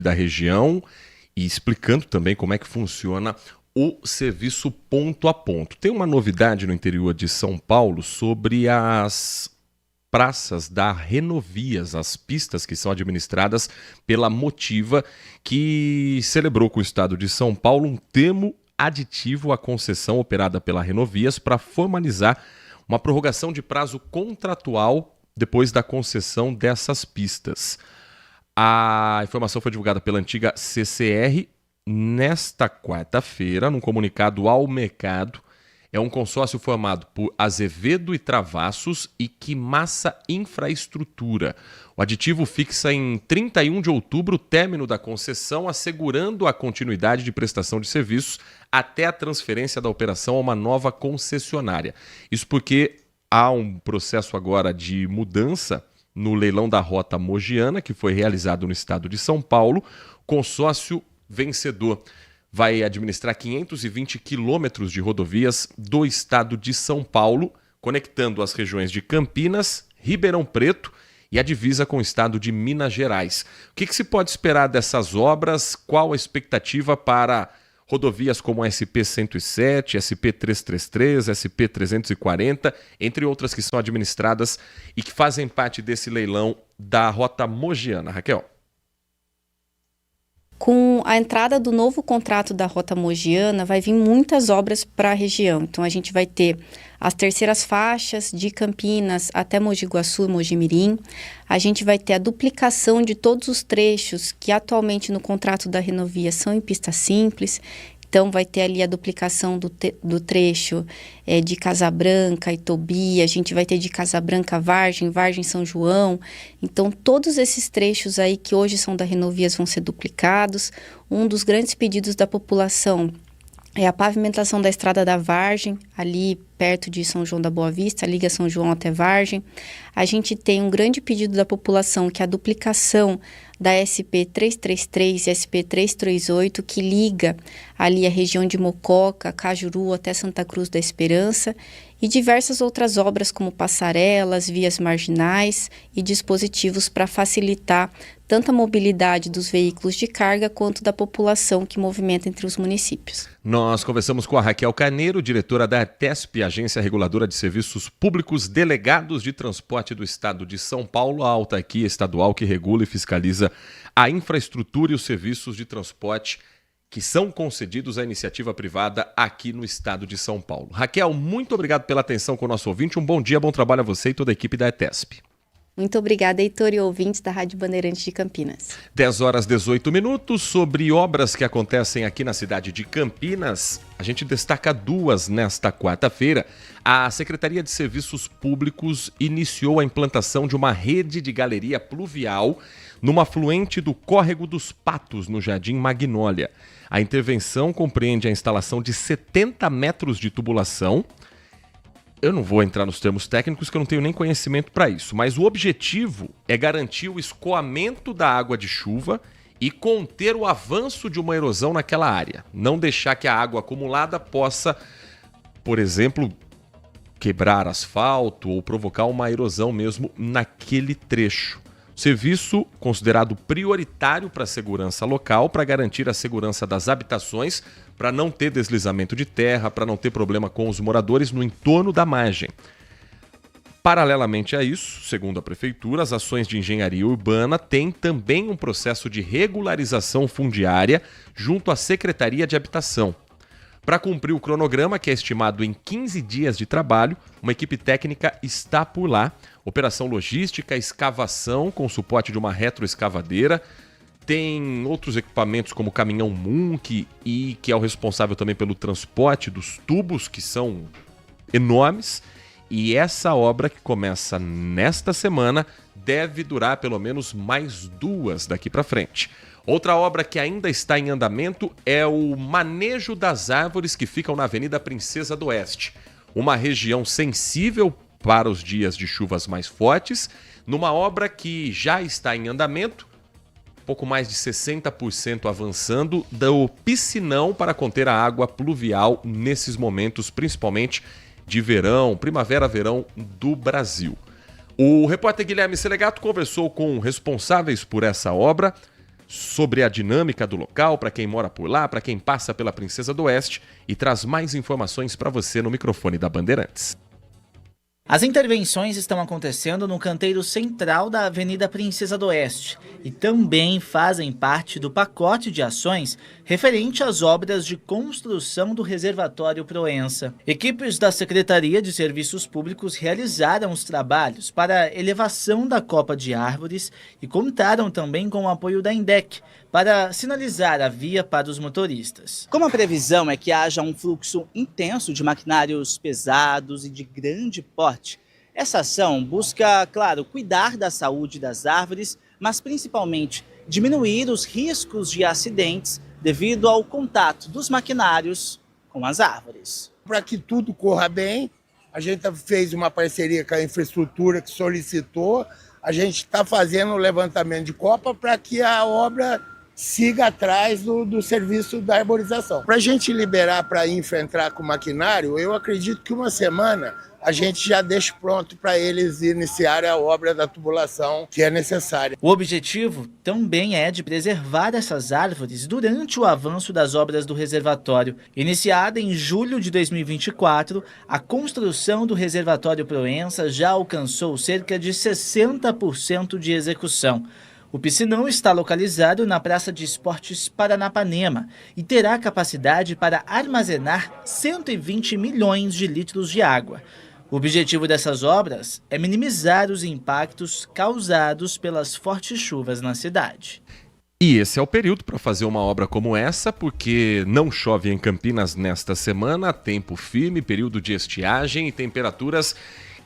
da região e explicando também como é que funciona o serviço ponto a ponto. Tem uma novidade no interior de São Paulo sobre as praças da Renovias, as pistas que são administradas pela Motiva, que celebrou com o estado de São Paulo um termo aditivo à concessão operada pela Renovias para formalizar uma prorrogação de prazo contratual depois da concessão dessas pistas. A informação foi divulgada pela antiga CCR nesta quarta-feira, num comunicado ao mercado. É um consórcio formado por Azevedo e Travassos e Quimassa Infraestrutura. O aditivo fixa em 31 de outubro o término da concessão, assegurando a continuidade de prestação de serviços até a transferência da operação a uma nova concessionária. Isso porque há um processo agora de mudança no leilão da Rota Mogiana, que foi realizado no estado de São Paulo. Consórcio vencedor vai administrar 520 quilômetros de rodovias do estado de São Paulo, conectando as regiões de Campinas, Ribeirão Preto e a divisa com o estado de Minas Gerais. O que se pode esperar dessas obras? Qual a expectativa para rodovias como a SP-107, SP-333, SP-340, entre outras que são administradas e que fazem parte desse leilão da Rota Mogiana? Raquel? Com a entrada do novo contrato da Rota Mogiana, vai vir muitas obras para a região. Então, a gente vai ter as terceiras faixas de Campinas até Mogi Guaçu e Mogi Mirim. A gente vai ter a duplicação de todos os trechos que atualmente no contrato da Renovia são em pista simples. Então, vai ter ali a duplicação do trecho de Casabranca e Tobi, a gente vai ter de Casabranca Vargem, Vargem São João. Então, todos esses trechos aí que hoje são da Renovias vão ser duplicados. Um dos grandes pedidos da população é a pavimentação da Estrada da Vargem, ali perto de São João da Boa Vista, liga São João até Vargem. A gente tem um grande pedido da população, que é a duplicação da SP-333 e SP-338, que liga ali a região de Mococa, Cajuru até Santa Cruz da Esperança, e diversas outras obras como passarelas, vias marginais e dispositivos para facilitar tanto a mobilidade dos veículos de carga quanto da população que movimenta entre os municípios. Nós conversamos com a Raquel Carneiro, diretora da ARTESP, Agência Reguladora de Serviços Públicos, delegados de transporte do estado de São Paulo, a autarquia estadual que regula e fiscaliza a infraestrutura e os serviços de transporte que são concedidos à iniciativa privada aqui no estado de São Paulo. Raquel, muito obrigado pela atenção com o nosso ouvinte. Um bom dia, bom trabalho a você e toda a equipe da ARTESP. Muito obrigada, Heitor, e ouvintes da Rádio Bandeirantes de Campinas. 10h18. Sobre obras que acontecem aqui na cidade de Campinas, a gente destaca duas nesta quarta-feira. A Secretaria de Serviços Públicos iniciou a implantação de uma rede de galeria pluvial numa afluente do Córrego dos Patos, no Jardim Magnólia. A intervenção compreende a instalação de 70 metros de tubulação. Eu não vou entrar nos termos técnicos, que eu não tenho nem conhecimento para isso, mas o objetivo é garantir o escoamento da água de chuva e conter o avanço de uma erosão naquela área. Não deixar que a água acumulada possa, por exemplo, quebrar asfalto ou provocar uma erosão mesmo naquele trecho. Serviço considerado prioritário para a segurança local, para garantir a segurança das habitações, para não ter deslizamento de terra, para não ter problema com os moradores no entorno da margem. Paralelamente a isso, segundo a Prefeitura, as ações de engenharia urbana têm também um processo de regularização fundiária junto à Secretaria de Habitação. Para cumprir o cronograma, que é estimado em 15 dias de trabalho, uma equipe técnica está por lá. Operação logística, escavação com suporte de uma retroescavadeira. Tem outros equipamentos como o caminhão Munk, e que é o responsável também pelo transporte dos tubos, que são enormes. E essa obra, que começa nesta semana, deve durar pelo menos mais 2 daqui para frente. Outra obra que ainda está em andamento é o manejo das árvores que ficam na Avenida Princesa do Oeste. Uma região sensível para os dias de chuvas mais fortes, numa obra que já está em andamento, pouco mais de 60% avançando, do piscinão para conter a água pluvial nesses momentos, principalmente de verão, primavera-verão do Brasil. O repórter Guilherme Selegato conversou com responsáveis por essa obra sobre a dinâmica do local, para quem mora por lá, para quem passa pela Princesa do Oeste, e traz mais informações para você no microfone da Bandeirantes. As intervenções estão acontecendo no canteiro central da Avenida Princesa do Oeste e também fazem parte do pacote de ações referente às obras de construção do reservatório Proença. Equipes da Secretaria de Serviços Públicos realizaram os trabalhos para a elevação da copa de árvores e contaram também com o apoio da INDEC para sinalizar a via para os motoristas. Como a previsão é que haja um fluxo intenso de maquinários pesados e de grande porte, essa ação busca, claro, cuidar da saúde das árvores, mas principalmente diminuir os riscos de acidentes devido ao contato dos maquinários com as árvores. Para que tudo corra bem, a gente fez uma parceria com a infraestrutura que solicitou, a gente está fazendo o levantamento de copa para que a obra siga atrás do serviço da arborização. Para a gente liberar para a infra entrar com o maquinário, eu acredito que uma semana a gente já deixa pronto para eles iniciarem a obra da tubulação que é necessária. O objetivo também é de preservar essas árvores durante o avanço das obras do reservatório. Iniciada em julho de 2024, a construção do reservatório Proença já alcançou cerca de 60% de execução. O piscinão está localizado na Praça de Esportes Paranapanema e terá capacidade para armazenar 120 milhões de litros de água. O objetivo dessas obras é minimizar os impactos causados pelas fortes chuvas na cidade. E esse é o período para fazer uma obra como essa, porque não chove em Campinas nesta semana, tempo firme, período de estiagem e temperaturas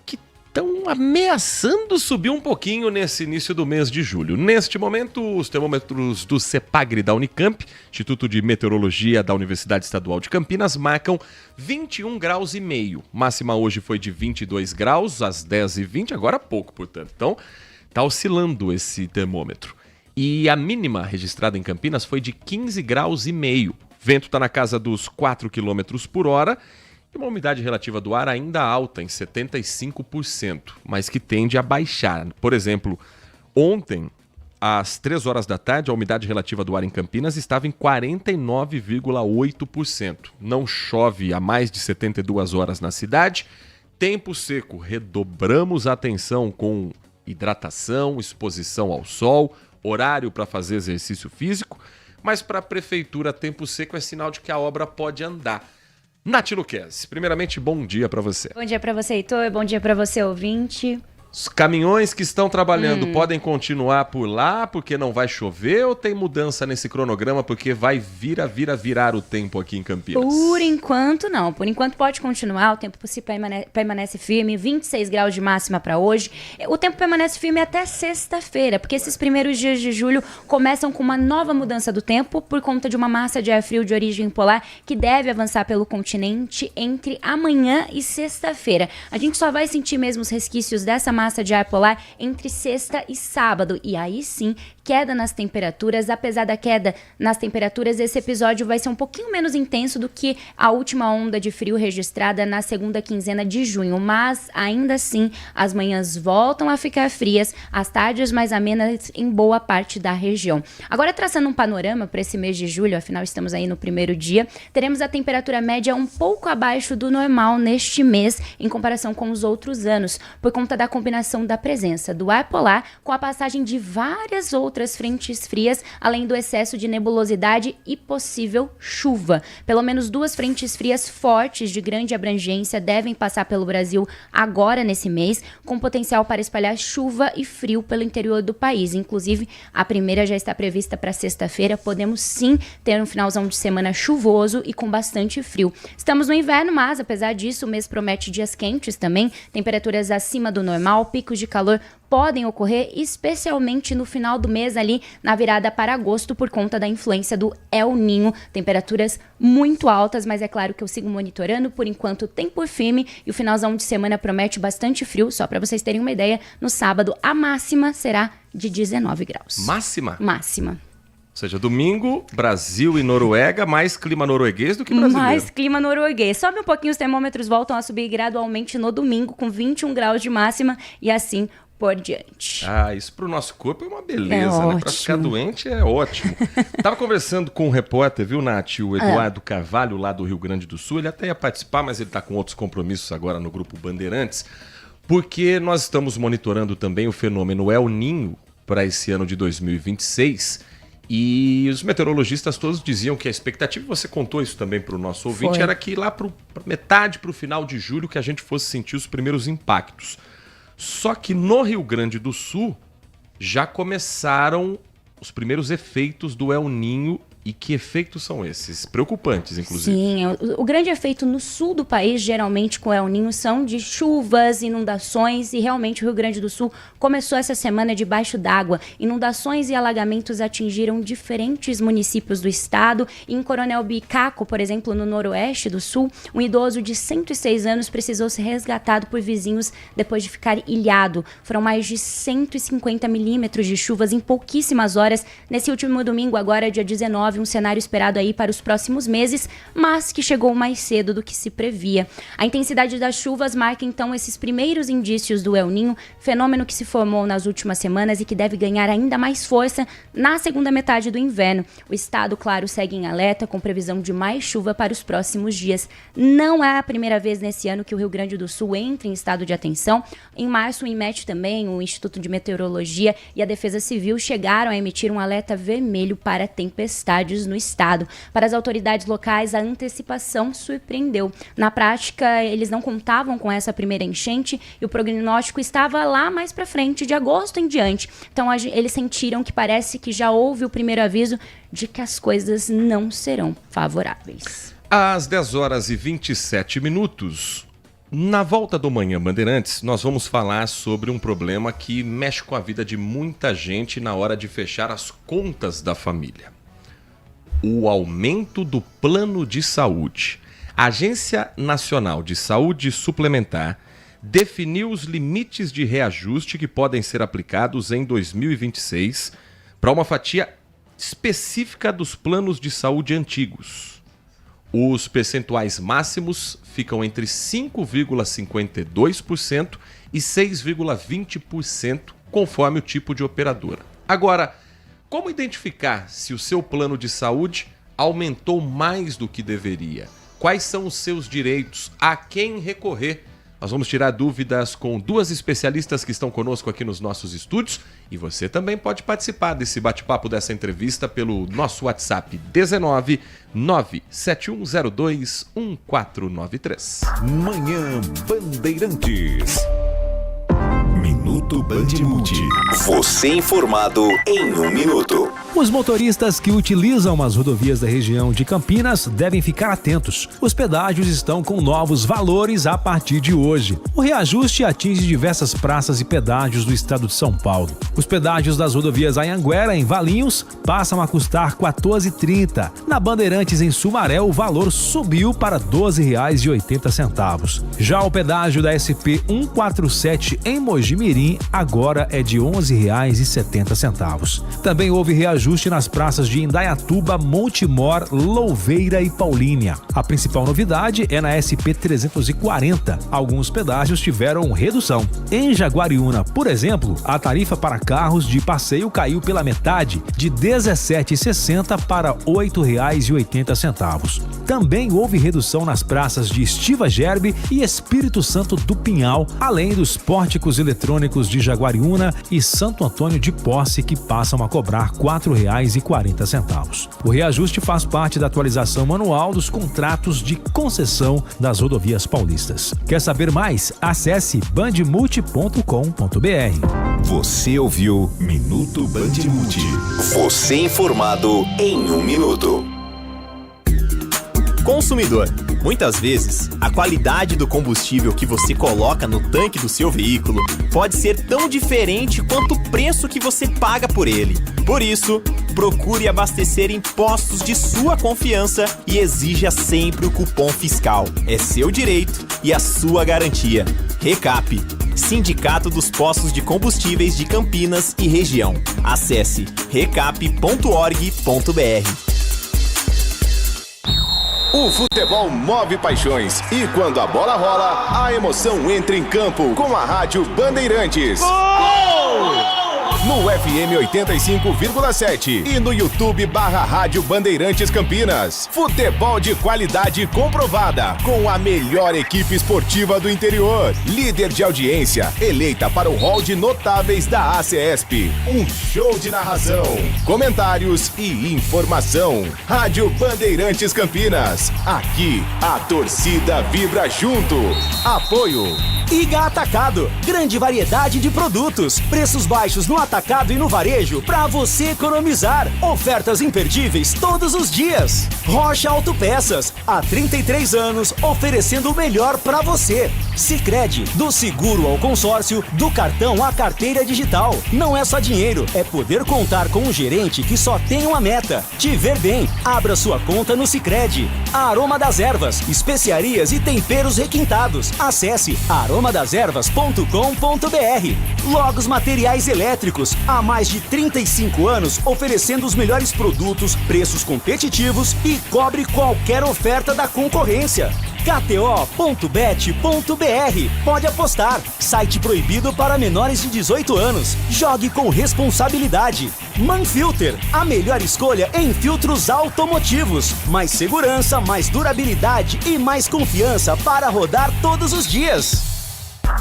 que estão ameaçando subir um pouquinho nesse início do mês de julho. Neste momento, os termômetros do CEPAGRE da Unicamp, Instituto de Meteorologia da Universidade Estadual de Campinas, marcam 21 graus e meio. Máxima hoje foi de 22 graus, às 10h20, agora há pouco, portanto. Então, está oscilando esse termômetro. E a mínima registrada em Campinas foi de 15 graus e meio. Vento está na casa dos 4 km por hora. E uma umidade relativa do ar ainda alta, em 75%, mas que tende a baixar. Por exemplo, ontem, às 3 horas da tarde, a umidade relativa do ar em Campinas estava em 49,8%. Não chove há mais de 72 horas na cidade. Tempo seco, redobramos a atenção com hidratação, exposição ao sol, horário para fazer exercício físico, mas para a prefeitura, tempo seco é sinal de que a obra pode andar. Nath Luquezzi, primeiramente, bom dia para você. Bom dia para você, Heitor. Bom dia para você, ouvinte. Os caminhões que estão trabalhando podem continuar por lá porque não vai chover ou tem mudança nesse cronograma porque vai virar o tempo aqui em Campinas? Por enquanto não, por enquanto pode continuar, o tempo permanece firme, 26 graus de máxima para hoje. O tempo permanece firme até sexta-feira, porque esses primeiros dias de julho começam com uma nova mudança do tempo por conta de uma massa de ar frio de origem polar que deve avançar pelo continente entre amanhã e sexta-feira. A gente só vai sentir mesmo os resquícios dessa massa de ar polar entre sexta e sábado. E aí sim, queda nas temperaturas. Apesar da queda nas temperaturas, esse episódio vai ser um pouquinho menos intenso do que a última onda de frio registrada na segunda quinzena de junho. Mas, ainda assim, as manhãs voltam a ficar frias, as tardes mais amenas em boa parte da região. Agora, traçando um panorama para esse mês de julho, afinal estamos aí no primeiro dia, teremos a temperatura média um pouco abaixo do normal neste mês, em comparação com os outros anos, por conta da combinação da presença do ar polar com a passagem de várias outras frentes frias, além do excesso de nebulosidade e possível chuva. Pelo menos 2 frentes frias fortes de grande abrangência devem passar pelo Brasil agora nesse mês, com potencial para espalhar chuva e frio pelo interior do país. Inclusive, a primeira já está prevista para sexta-feira. Podemos sim ter um finalzão de semana chuvoso e com bastante frio. Estamos no inverno, mas apesar disso, o mês promete dias quentes também, temperaturas acima do normal, picos de calor podem ocorrer, especialmente no final do mês ali, na virada para agosto, por conta da influência do El Niño. Temperaturas muito altas, mas é claro que eu sigo monitorando. Por enquanto, tempo firme e o finalzão de semana promete bastante frio. Só para vocês terem uma ideia, no sábado a máxima será de 19 graus. Máxima? Máxima. Ou seja, domingo, Brasil e Noruega, mais clima norueguês do que brasileiro. Mais clima norueguês. Sobe um pouquinho, os termômetros voltam a subir gradualmente no domingo, com 21 graus de máxima. E assim, por diante. Isso pro nosso corpo é uma beleza, É né? Pra ficar doente é ótimo. Tava conversando com um repórter, viu, Nath? O Eduardo Carvalho, lá do Rio Grande do Sul. Ele até ia participar, mas ele tá com outros compromissos agora no Grupo Bandeirantes, porque nós estamos monitorando também o fenômeno El Niño para esse ano de 2026. E os meteorologistas todos diziam que a expectativa, você contou isso também para o nosso ouvinte, era que lá para metade, para o final de julho, que a gente fosse sentir os primeiros impactos. Só que no Rio Grande do Sul já começaram os primeiros efeitos do El Niño. E que efeitos são esses? Preocupantes, inclusive. Sim, o grande efeito no sul do país, geralmente com El Niño, são de chuvas, inundações, e realmente o Rio Grande do Sul começou essa semana debaixo d'água. Inundações e alagamentos atingiram diferentes municípios do estado. Em Coronel Bicaco, por exemplo, no noroeste do sul, um idoso de 106 anos precisou ser resgatado por vizinhos depois de ficar ilhado. Foram mais de 150 milímetros de chuvas em pouquíssimas horas. Nesse último domingo, agora dia 19, um cenário esperado aí para os próximos meses, mas que chegou mais cedo do que se previa. A intensidade das chuvas marca então esses primeiros indícios do El Niño, fenômeno que se formou nas últimas semanas e que deve ganhar ainda mais força na segunda metade do inverno. O estado, claro, segue em alerta com previsão de mais chuva para os próximos dias. Não é a primeira vez nesse ano que o Rio Grande do Sul entra em estado de atenção. Em março, o INMET também, o Instituto de Meteorologia e a Defesa Civil chegaram a emitir um alerta vermelho para tempestades no estado. Para as autoridades locais, a antecipação surpreendeu. Na prática, eles não contavam com essa primeira enchente e o prognóstico estava lá mais para frente, de agosto em diante. Então, eles sentiram que parece que já houve o primeiro aviso de que as coisas não serão favoráveis. Às 10h27, na volta do Manhã Bandeirantes, nós vamos falar sobre um problema que mexe com a vida de muita gente na hora de fechar as contas da família. O aumento do plano de saúde. A Agência Nacional de Saúde Suplementar definiu os limites de reajuste que podem ser aplicados em 2026 para uma fatia específica dos planos de saúde antigos. Os percentuais máximos ficam entre 5,52% e 6,20%, conforme o tipo de operadora. Agora, como identificar se o seu plano de saúde aumentou mais do que deveria? Quais são os seus direitos? A quem recorrer? Nós vamos tirar dúvidas com duas especialistas que estão conosco aqui nos nossos estúdios. E você também pode participar desse bate-papo, dessa entrevista, pelo nosso WhatsApp 19 97102 1493. Manhã Bandeirantes. Minuto Bandmulti. Você informado em 1 minuto. Os motoristas que utilizam as rodovias da região de Campinas devem ficar atentos. Os pedágios estão com novos valores a partir de hoje. O reajuste atinge diversas praças e pedágios do estado de São Paulo. Os pedágios das rodovias Anhanguera, em Valinhos, passam a custar R$ 14,30. Na Bandeirantes, em Sumaré, o valor subiu para R$ 12,80. Já o pedágio da SP 147 em Mojimirim agora é de R$ 11,70. Também houve reajuste nas praças de Indaiatuba, Montemor, Louveira e Paulínia. A principal novidade é na SP 340. Alguns pedágios tiveram redução. Em Jaguariúna, por exemplo, a tarifa para carros de passeio caiu pela metade, de R$ 17,60 para R$ 8,80. Também houve redução nas praças de Estiva Gerbe e Espírito Santo do Pinhal, além dos pórticos eletrônicos de Jaguariúna e Santo Antônio de Posse, que passam a cobrar R$ 4,40. O reajuste faz parte da atualização anual dos contratos de concessão das rodovias paulistas. Quer saber mais? Acesse bandmulti.com.br. Você ouviu Minuto Bandmulti. Você informado em 1 minuto. Consumidor, muitas vezes, a qualidade do combustível que você coloca no tanque do seu veículo pode ser tão diferente quanto o preço que você paga por ele. Por isso, procure abastecer em postos de sua confiança e exija sempre o cupom fiscal. É seu direito e a sua garantia. Recap, Sindicato dos Postos de Combustíveis de Campinas e Região. Acesse recap.org.br. O futebol move paixões e quando a bola rola, a emoção entra em campo com a Rádio Bandeirantes. No FM 85,7 e no YouTube /Rádio Bandeirantes Campinas. Futebol de qualidade comprovada, com a melhor equipe esportiva do interior. Líder de audiência, eleita para o hall de notáveis da ACESP. Um show de narração, comentários e informação. Rádio Bandeirantes Campinas. Aqui, a torcida vibra junto. Apoio Iga Atacado, grande variedade de produtos, preços baixos no atacado e no varejo para você economizar. Ofertas imperdíveis todos os dias. Rocha Autopeças, há 33 anos oferecendo o melhor para você. Sicredi, do seguro ao consórcio, do cartão à carteira digital. Não é só dinheiro, é poder contar com um gerente que só tem uma meta: te ver bem. Abra sua conta no Sicredi. Aroma das Ervas, especiarias e temperos requintados. Acesse aromadeservas.com.br. Logos Materiais Elétricos, há mais de 35 anos oferecendo os melhores produtos, preços competitivos e cobre qualquer oferta da concorrência. KTO.bet.br. Pode apostar. Site proibido para menores de 18 anos. Jogue com responsabilidade. Manfilter, a melhor escolha em filtros automotivos. Mais segurança, mais durabilidade e mais confiança para rodar todos os dias.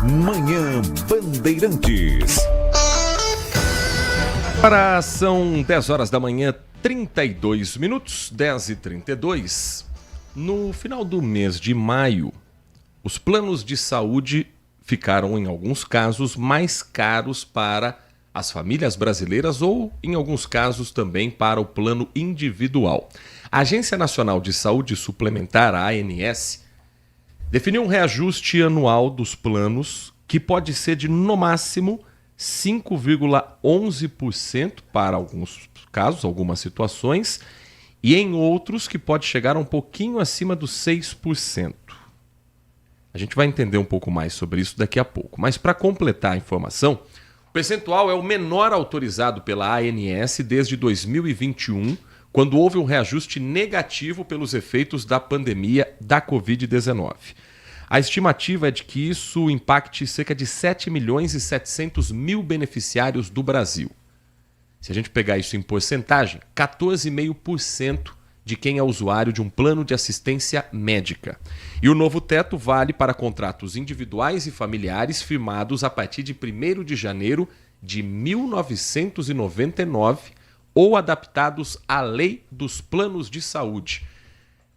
Manhã Bandeirantes. Agora são 10 horas da manhã, 32 minutos, 10h32. No final do mês de maio, os planos de saúde ficaram, em alguns casos, mais caros para as famílias brasileiras ou, em alguns casos, também para o plano individual. A Agência Nacional de Saúde Suplementar, a ANS, definiu um reajuste anual dos planos que pode ser de, no máximo, 5,11% para alguns casos, algumas situações, e em outros que pode chegar um pouquinho acima dos 6%. A gente vai entender um pouco mais sobre isso daqui a pouco. Mas para completar a informação, o percentual é o menor autorizado pela ANS desde 2021, quando houve um reajuste negativo pelos efeitos da pandemia da Covid-19. A estimativa é de que isso impacte cerca de 7 milhões e 700 mil beneficiários do Brasil. Se a gente pegar isso em porcentagem, 14,5% de quem é usuário de um plano de assistência médica. E o novo teto vale para contratos individuais e familiares firmados a partir de 1º de janeiro de 1999 ou adaptados à Lei dos Planos de Saúde.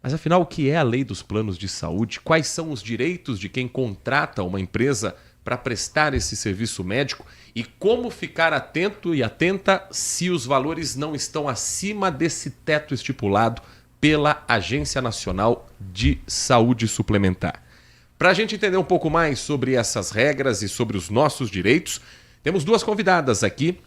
Mas afinal, o que é a Lei dos Planos de Saúde? Quais são os direitos de quem contrata uma empresa para prestar esse serviço médico e como ficar atento e atenta se os valores não estão acima desse teto estipulado pela Agência Nacional de Saúde Suplementar. Para a gente entender um pouco mais sobre essas regras e sobre os nossos direitos, temos duas convidadas aqui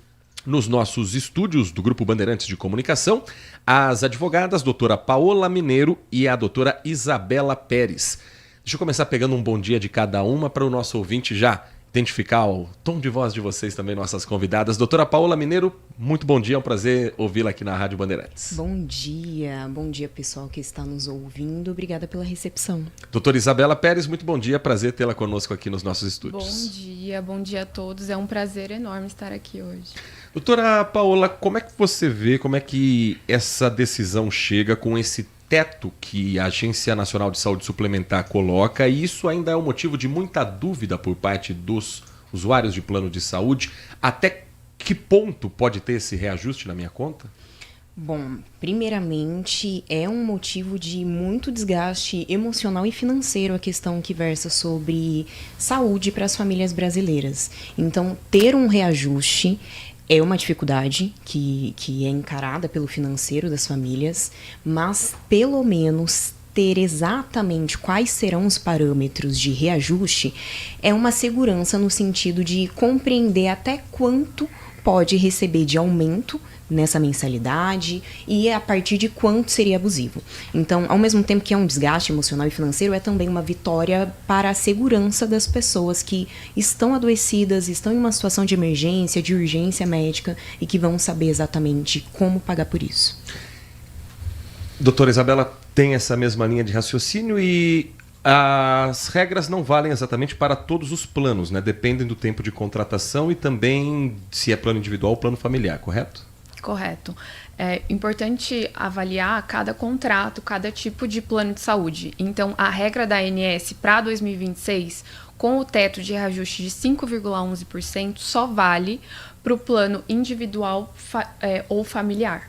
nos nossos estúdios do Grupo Bandeirantes de Comunicação, as advogadas doutora Paola Mineiro e a doutora Isabela Pérez. Deixa eu começar pegando um bom dia de cada uma para o nosso ouvinte já identificar o tom de voz de vocês também, nossas convidadas. Doutora Paola Mineiro, muito bom dia, é um prazer ouvi-la aqui na Rádio Bandeirantes. Bom dia pessoal que está nos ouvindo, obrigada pela recepção. Doutora Isabela Pérez, muito bom dia, prazer tê-la conosco aqui nos nossos estúdios. Bom dia a todos, é um prazer enorme estar aqui hoje. Doutora Paola, como é que você vê, como é que essa decisão chega com esse teto que a Agência Nacional de Saúde Suplementar coloca, e isso ainda é um motivo de muita dúvida por parte dos usuários de plano de saúde? Até que ponto pode ter esse reajuste na minha conta? Bom, primeiramente é um motivo de muito desgaste emocional e financeiro a questão que versa sobre saúde para as famílias brasileiras. Então, ter um reajuste é uma dificuldade que é encarada pelo financeiro das famílias, mas pelo menos ter exatamente quais serão os parâmetros de reajuste é uma segurança no sentido de compreender até quanto pode receber de aumento nessa mensalidade e a partir de quanto seria abusivo. Então, ao mesmo tempo que é um desgaste emocional e financeiro, é também uma vitória para a segurança das pessoas que estão adoecidas, estão em uma situação de emergência, de urgência médica e que vão saber exatamente como pagar por isso. Doutora Isabela tem essa mesma linha de raciocínio e as regras não valem exatamente para todos os planos, né? Dependem do tempo de contratação e também se é plano individual ou plano familiar, correto? Correto. É importante avaliar cada contrato, cada tipo de plano de saúde. Então, a regra da ANS para 2026, com o teto de reajuste de 5,11%, só vale para o plano individual ou familiar.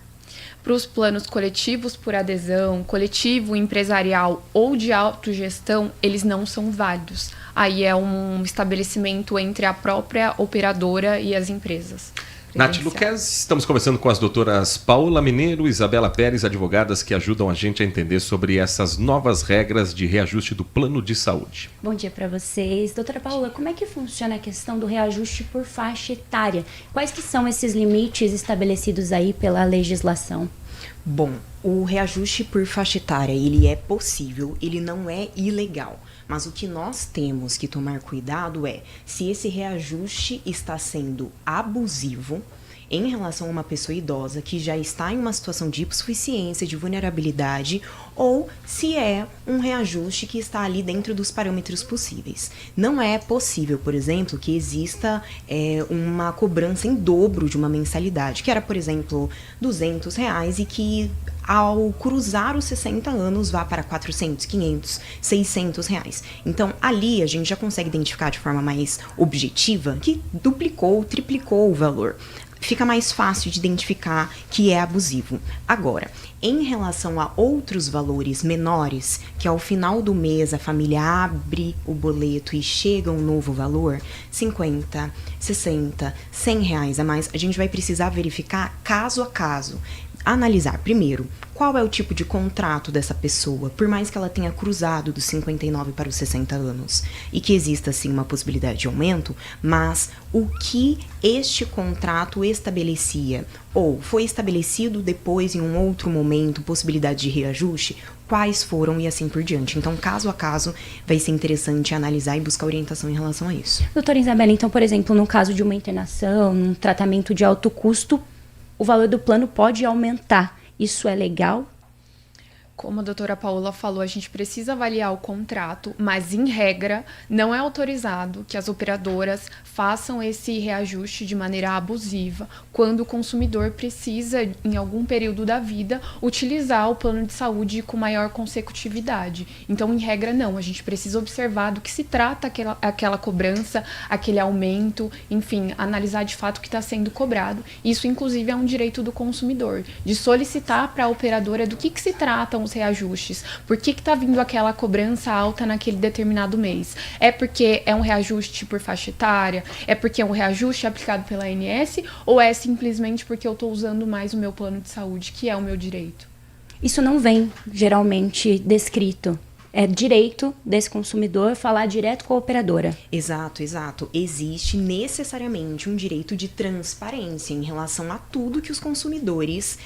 Para os planos coletivos por adesão, coletivo, empresarial ou de autogestão, eles não são válidos. Aí é um estabelecimento entre a própria operadora e as empresas. Nath Luquez, estamos conversando com as doutoras Paula Mineiro e Isabela Pérez, advogadas que ajudam a gente a entender sobre essas novas regras de reajuste do plano de saúde. Bom dia para vocês. Doutora Paula, como é que funciona a questão do reajuste por faixa etária? Quais que são esses limites estabelecidos aí pela legislação? Bom, o reajuste por faixa etária, ele é possível, ele não é ilegal. Mas o que nós temos que tomar cuidado é se esse reajuste está sendo abusivo em relação a uma pessoa idosa que já está em uma situação de hipossuficiência, de vulnerabilidade, ou se é um reajuste que está ali dentro dos parâmetros possíveis. Não é possível, por exemplo, que exista uma cobrança em dobro de uma mensalidade, que era, por exemplo, R$200 e que ao cruzar os 60 anos vá para 400, 500, 600 reais. Então, ali a gente já consegue identificar de forma mais objetiva que duplicou, triplicou o valor. Fica mais fácil de identificar que é abusivo. Agora, em relação a outros valores menores, que ao final do mês a família abre o boleto e chega um novo valor, 50, 60, 100 reais a mais, a gente vai precisar verificar caso a caso. Analisar, primeiro, qual é o tipo de contrato dessa pessoa, por mais que ela tenha cruzado dos 59 para os 60 anos, e que exista, sim, uma possibilidade de aumento, mas o que este contrato estabelecia, ou foi estabelecido depois, em um outro momento, possibilidade de reajuste, quais foram e assim por diante. Então, caso a caso, vai ser interessante analisar e buscar orientação em relação a isso. Doutora Isabela, então, por exemplo, no caso de uma internação, um tratamento de alto custo, o valor do plano pode aumentar. Isso é legal? Como a doutora Paula falou, a gente precisa avaliar o contrato, mas, em regra, não é autorizado que as operadoras façam esse reajuste de maneira abusiva quando o consumidor precisa, em algum período da vida, utilizar o plano de saúde com maior consecutividade. Então, em regra, não. A gente precisa observar do que se trata aquela cobrança, aquele aumento, enfim, analisar de fato o que está sendo cobrado. Isso, inclusive, é um direito do consumidor, de solicitar para a operadora do que se tratam os reajustes. Por que está vindo aquela cobrança alta naquele determinado mês? É porque é um reajuste por faixa etária? É porque é um reajuste aplicado pela ANS? Ou é simplesmente porque eu estou usando mais o meu plano de saúde, que é o meu direito? Isso não vem geralmente descrito. É direito desse consumidor falar direto com a operadora. Exato, exato. Existe necessariamente um direito de transparência em relação a tudo que os consumidores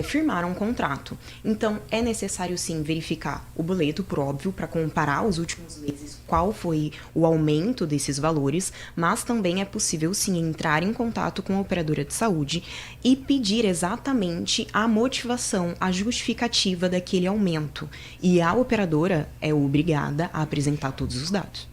firmaram um contrato. Então, é necessário sim verificar o boleto, por óbvio, para comparar os últimos meses qual foi o aumento desses valores, mas também é possível sim entrar em contato com a operadora de saúde e pedir exatamente a motivação, a justificativa daquele aumento. E a operadora é obrigada a apresentar todos os dados.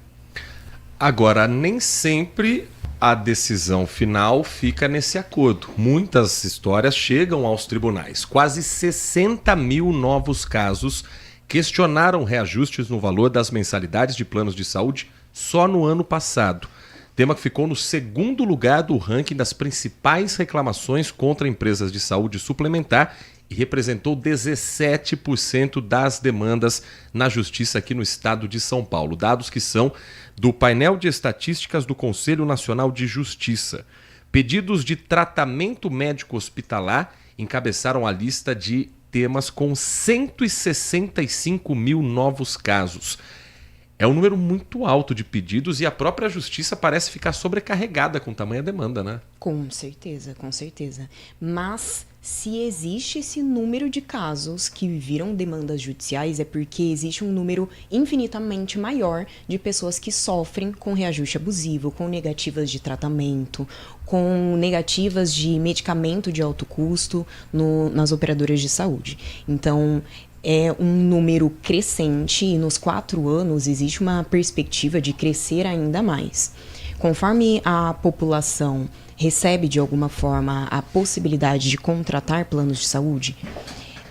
Agora, nem sempre a decisão final fica nesse acordo. Muitas histórias chegam aos tribunais. Quase 60 mil novos casos questionaram reajustes no valor das mensalidades de planos de saúde só no ano passado. Tema que ficou no segundo lugar do ranking das principais reclamações contra empresas de saúde suplementar e representou 17% das demandas na justiça aqui no estado de São Paulo. Dados que são do painel de estatísticas do Conselho Nacional de Justiça. Pedidos de tratamento médico hospitalar encabeçaram a lista de temas com 165 mil novos casos. É um número muito alto de pedidos e a própria justiça parece ficar sobrecarregada com tamanha demanda, né? Com certeza, com certeza. Mas Se existe esse número de casos que viram demandas judiciais, é porque existe um número infinitamente maior de pessoas que sofrem com reajuste abusivo, com negativas de tratamento, com negativas de medicamento de alto custo nas operadoras de saúde. Então, é um número crescente e nos 4 anos existe uma perspectiva de crescer ainda mais. Conforme a população recebe de alguma forma a possibilidade de contratar planos de saúde,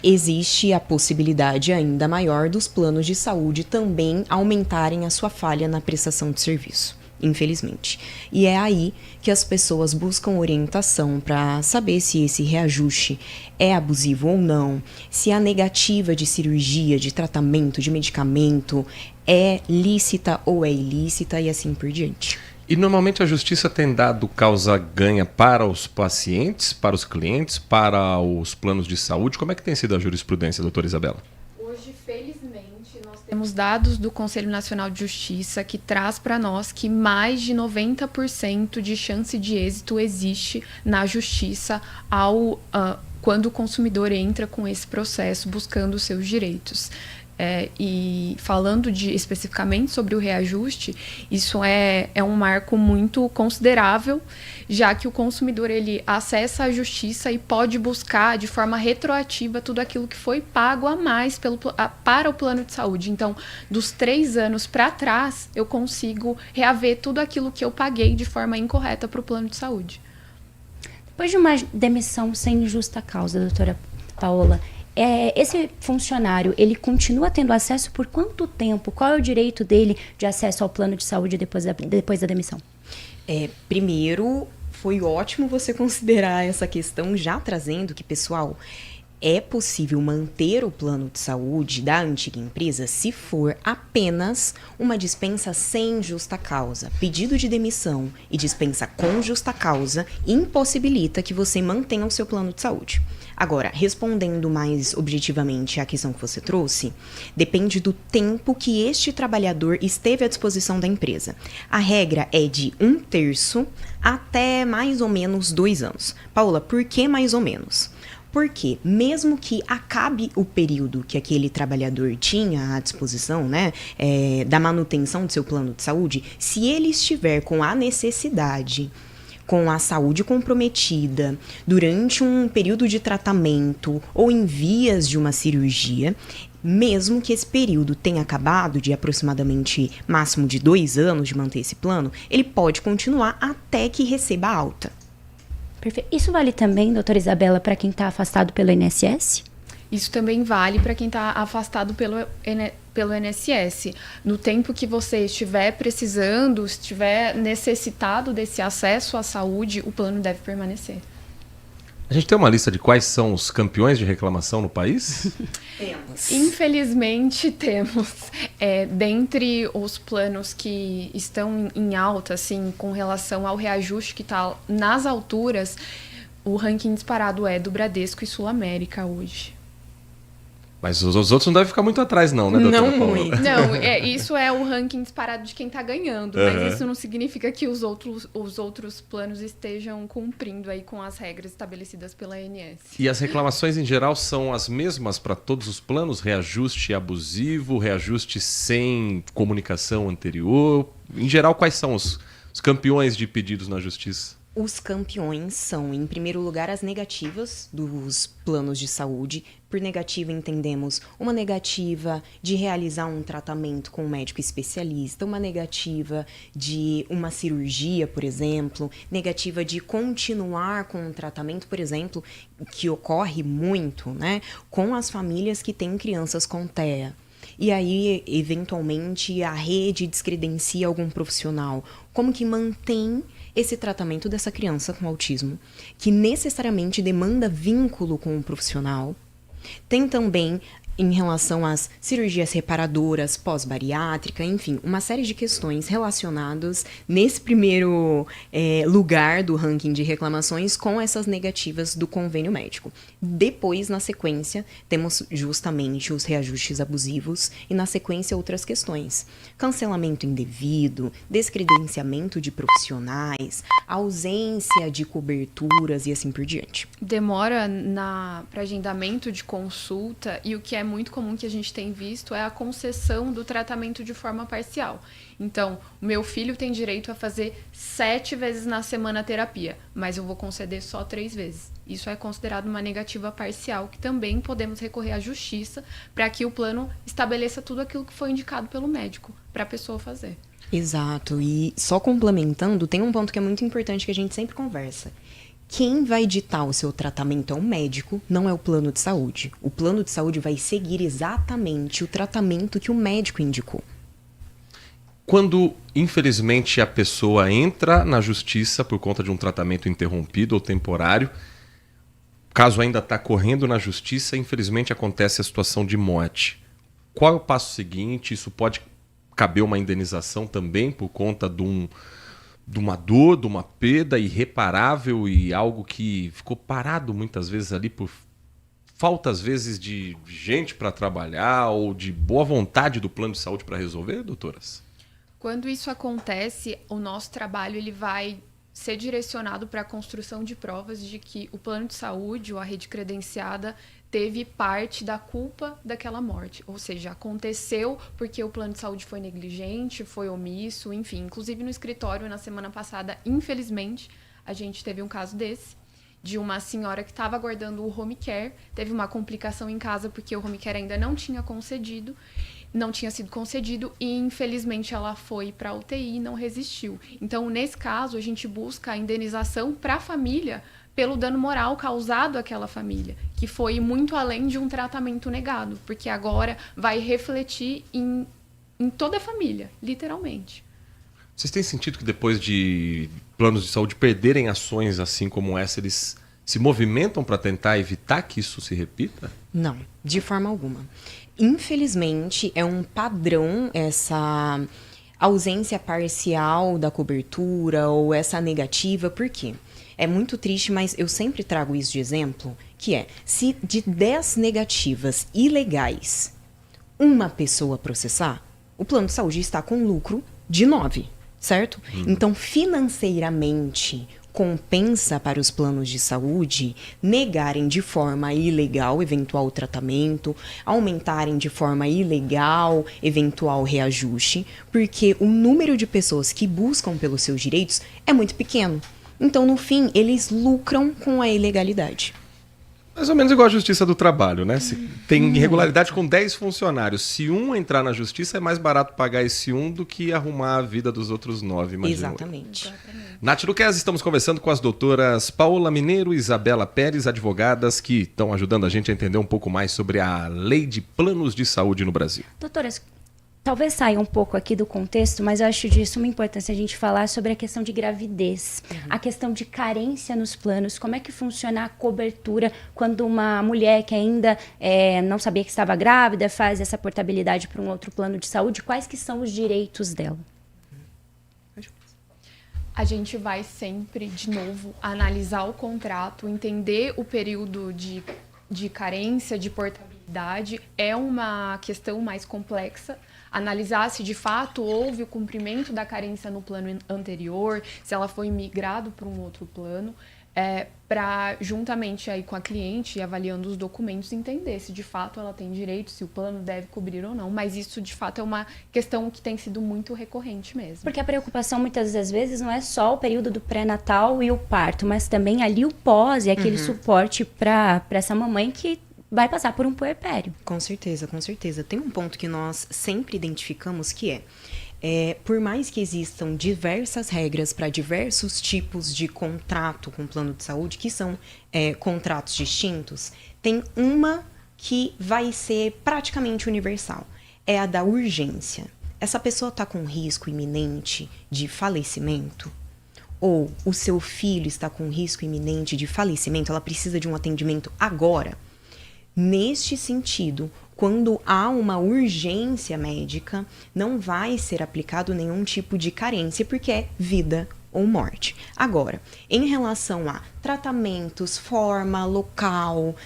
existe a possibilidade ainda maior dos planos de saúde também aumentarem a sua falha na prestação de serviço, infelizmente. E é aí que as pessoas buscam orientação para saber se esse reajuste é abusivo ou não, se a negativa de cirurgia, de tratamento, de medicamento é lícita ou é ilícita e assim por diante. E normalmente a justiça tem dado causa ganha para os pacientes, para os clientes, para os planos de saúde. Como é que tem sido a jurisprudência, doutora Isabela? Hoje, felizmente, nós temos dados do Conselho Nacional de Justiça que traz para nós que mais de 90% de chance de êxito existe na justiça quando o consumidor entra com esse processo buscando os seus direitos. E falando especificamente sobre o reajuste, isso é um marco muito considerável, já que o consumidor ele acessa a justiça e pode buscar de forma retroativa tudo aquilo que foi pago a mais para o plano de saúde. Então, dos 3 anos para trás, eu consigo reaver tudo aquilo que eu paguei de forma incorreta para o plano de saúde. Depois de uma demissão sem justa causa, doutora Paola, esse funcionário, ele continua tendo acesso por quanto tempo? Qual é o direito dele de acesso ao plano de saúde depois da demissão? Primeiro, foi ótimo você considerar essa questão já trazendo que, pessoal, é possível manter o plano de saúde da antiga empresa se for apenas uma dispensa sem justa causa. Pedido de demissão e dispensa com justa causa impossibilita que você mantenha o seu plano de saúde. Agora, respondendo mais objetivamente à questão que você trouxe, depende do tempo que este trabalhador esteve à disposição da empresa. A regra é de 1/3 até mais ou menos 2 anos. Paola, por que mais ou menos? Porque mesmo que acabe o período que aquele trabalhador tinha à disposição, né, da manutenção do seu plano de saúde, se ele estiver com a necessidade, com a saúde comprometida, durante um período de tratamento ou em vias de uma cirurgia, mesmo que esse período tenha acabado de aproximadamente máximo de 2 anos de manter esse plano, ele pode continuar até que receba a alta. Perfeito. Isso vale também, doutora Isabela, para quem está afastado pelo INSS? Isso também vale para quem está afastado pelo INSS. No tempo que você estiver precisando, estiver necessitado desse acesso à saúde, o plano deve permanecer. A gente tem uma lista de quais são os campeões de reclamação no país? Temos. Infelizmente temos. Dentre os planos que estão em alta, assim, com relação ao reajuste que está nas alturas, o ranking disparado é do Bradesco e Sul América hoje. Mas os outros não devem ficar muito atrás não, né, doutora Não Paola? muito. Não, isso é o ranking disparado de quem está ganhando, mas isso não significa que os outros planos estejam cumprindo aí com as regras estabelecidas pela ANS. E as reclamações em geral são as mesmas para todos os planos? Reajuste abusivo, reajuste sem comunicação anterior? Em geral, quais são os campeões de pedidos na justiça? Os campeões são, em primeiro lugar, as negativas dos planos de saúde. Por negativa, entendemos uma negativa de realizar um tratamento com um médico especialista, uma negativa de uma cirurgia, por exemplo, negativa de continuar com um tratamento, por exemplo, que ocorre muito, né, com as famílias que têm crianças com TEA. E aí, eventualmente, a rede descredencia algum profissional. Como que mantém esse tratamento dessa criança com autismo, que necessariamente demanda vínculo com o profissional? Tem também em relação às cirurgias reparadoras, pós-bariátrica, enfim, uma série de questões relacionadas nesse primeiro lugar do ranking de reclamações com essas negativas do convênio médico. Depois, na sequência, temos justamente os reajustes abusivos e, na sequência, outras questões. Cancelamento indevido, descredenciamento de profissionais, ausência de coberturas e assim por diante. Demora para agendamento de consulta, e o que é muito comum que a gente tem visto é a concessão do tratamento de forma parcial. Então, o meu filho tem direito a fazer 7 vezes na semana terapia, mas eu vou conceder só 3 vezes. Isso é considerado uma negativa parcial, que também podemos recorrer à justiça para que o plano estabeleça tudo aquilo que foi indicado pelo médico para a pessoa fazer. Exato, e só complementando, tem um ponto que é muito importante que a gente sempre conversa. Quem vai ditar o seu tratamento é o médico, não é o plano de saúde. O plano de saúde vai seguir exatamente o tratamento que o médico indicou. Quando, infelizmente, a pessoa entra na justiça por conta de um tratamento interrompido ou temporário, o caso ainda está correndo na justiça, infelizmente acontece a situação de morte. Qual é o passo seguinte? Isso pode caber uma indenização também por conta de uma dor, de uma perda irreparável e algo que ficou parado muitas vezes ali por falta, às vezes, de gente para trabalhar ou de boa vontade do plano de saúde para resolver, doutoras? Quando isso acontece, o nosso trabalho ele vai ser direcionado para a construção de provas de que o plano de saúde ou a rede credenciada teve parte da culpa daquela morte. Ou seja, aconteceu porque o plano de saúde foi negligente, foi omisso, enfim. Inclusive no escritório, na semana passada, infelizmente, a gente teve um caso desse, de uma senhora que estava aguardando o home care, teve uma complicação em casa porque o home care ainda não tinha sido concedido e, infelizmente, ela foi para a UTI e não resistiu. Então, nesse caso, a gente busca a indenização para a família pelo dano moral causado àquela família, que foi muito além de um tratamento negado, porque agora vai refletir em toda a família, literalmente. Vocês têm sentido que depois de planos de saúde perderem ações assim como essa, eles se movimentam para tentar evitar que isso se repita? Não, de forma alguma. Infelizmente, é um padrão essa ausência parcial da cobertura ou essa negativa. Por quê? É muito triste, mas eu sempre trago isso de exemplo, que é, se de 10 negativas ilegais uma pessoa processar, o plano de saúde está com lucro de 9, certo? Então, financeiramente, compensa para os planos de saúde negarem de forma ilegal eventual tratamento, aumentarem de forma ilegal eventual reajuste, porque o número de pessoas que buscam pelos seus direitos é muito pequeno. Então, no fim, eles lucram com a ilegalidade. Mais ou menos igual a Justiça do Trabalho, né? Se tem irregularidade com 10 funcionários. Se um entrar na justiça, é mais barato pagar esse um do que arrumar a vida dos outros 9, imagina. Exatamente. Nath Luquez, estamos conversando com as doutoras Paola Mineiro e Isabela Pérez, advogadas que estão ajudando a gente a entender um pouco mais sobre a lei de planos de saúde no Brasil. Doutoras, talvez saia um pouco aqui do contexto, mas eu acho de suma importância a gente falar sobre a questão de gravidez, a questão de carência nos planos, como é que funciona a cobertura quando uma mulher que ainda não sabia que estava grávida faz essa portabilidade para um outro plano de saúde, quais que são os direitos dela? A gente vai sempre, de novo, analisar o contrato, entender o período de carência, de portabilidade. É uma questão mais complexa. Analisar se de fato houve o cumprimento da carência no plano anterior, se ela foi migrado para um outro plano, para juntamente aí com a cliente, avaliando os documentos, entender se de fato ela tem direito, se o plano deve cobrir ou não. Mas isso de fato é uma questão que tem sido muito recorrente mesmo. Porque a preocupação muitas das vezes não é só o período do pré-natal e o parto, mas também ali o pós e aquele suporte para essa mamãe que vai passar por um puerpério. Com certeza, com certeza. Tem um ponto que nós sempre identificamos que por mais que existam diversas regras para diversos tipos de contrato com o plano de saúde, que são contratos distintos, tem uma que vai ser praticamente universal. É a da urgência. Essa pessoa está com risco iminente de falecimento, ou o seu filho está com risco iminente de falecimento, ela precisa de um atendimento agora. Neste sentido, quando há uma urgência médica, não vai ser aplicado nenhum tipo de carência, porque é vida ou morte. Agora, em relação a tratamentos, forma, local,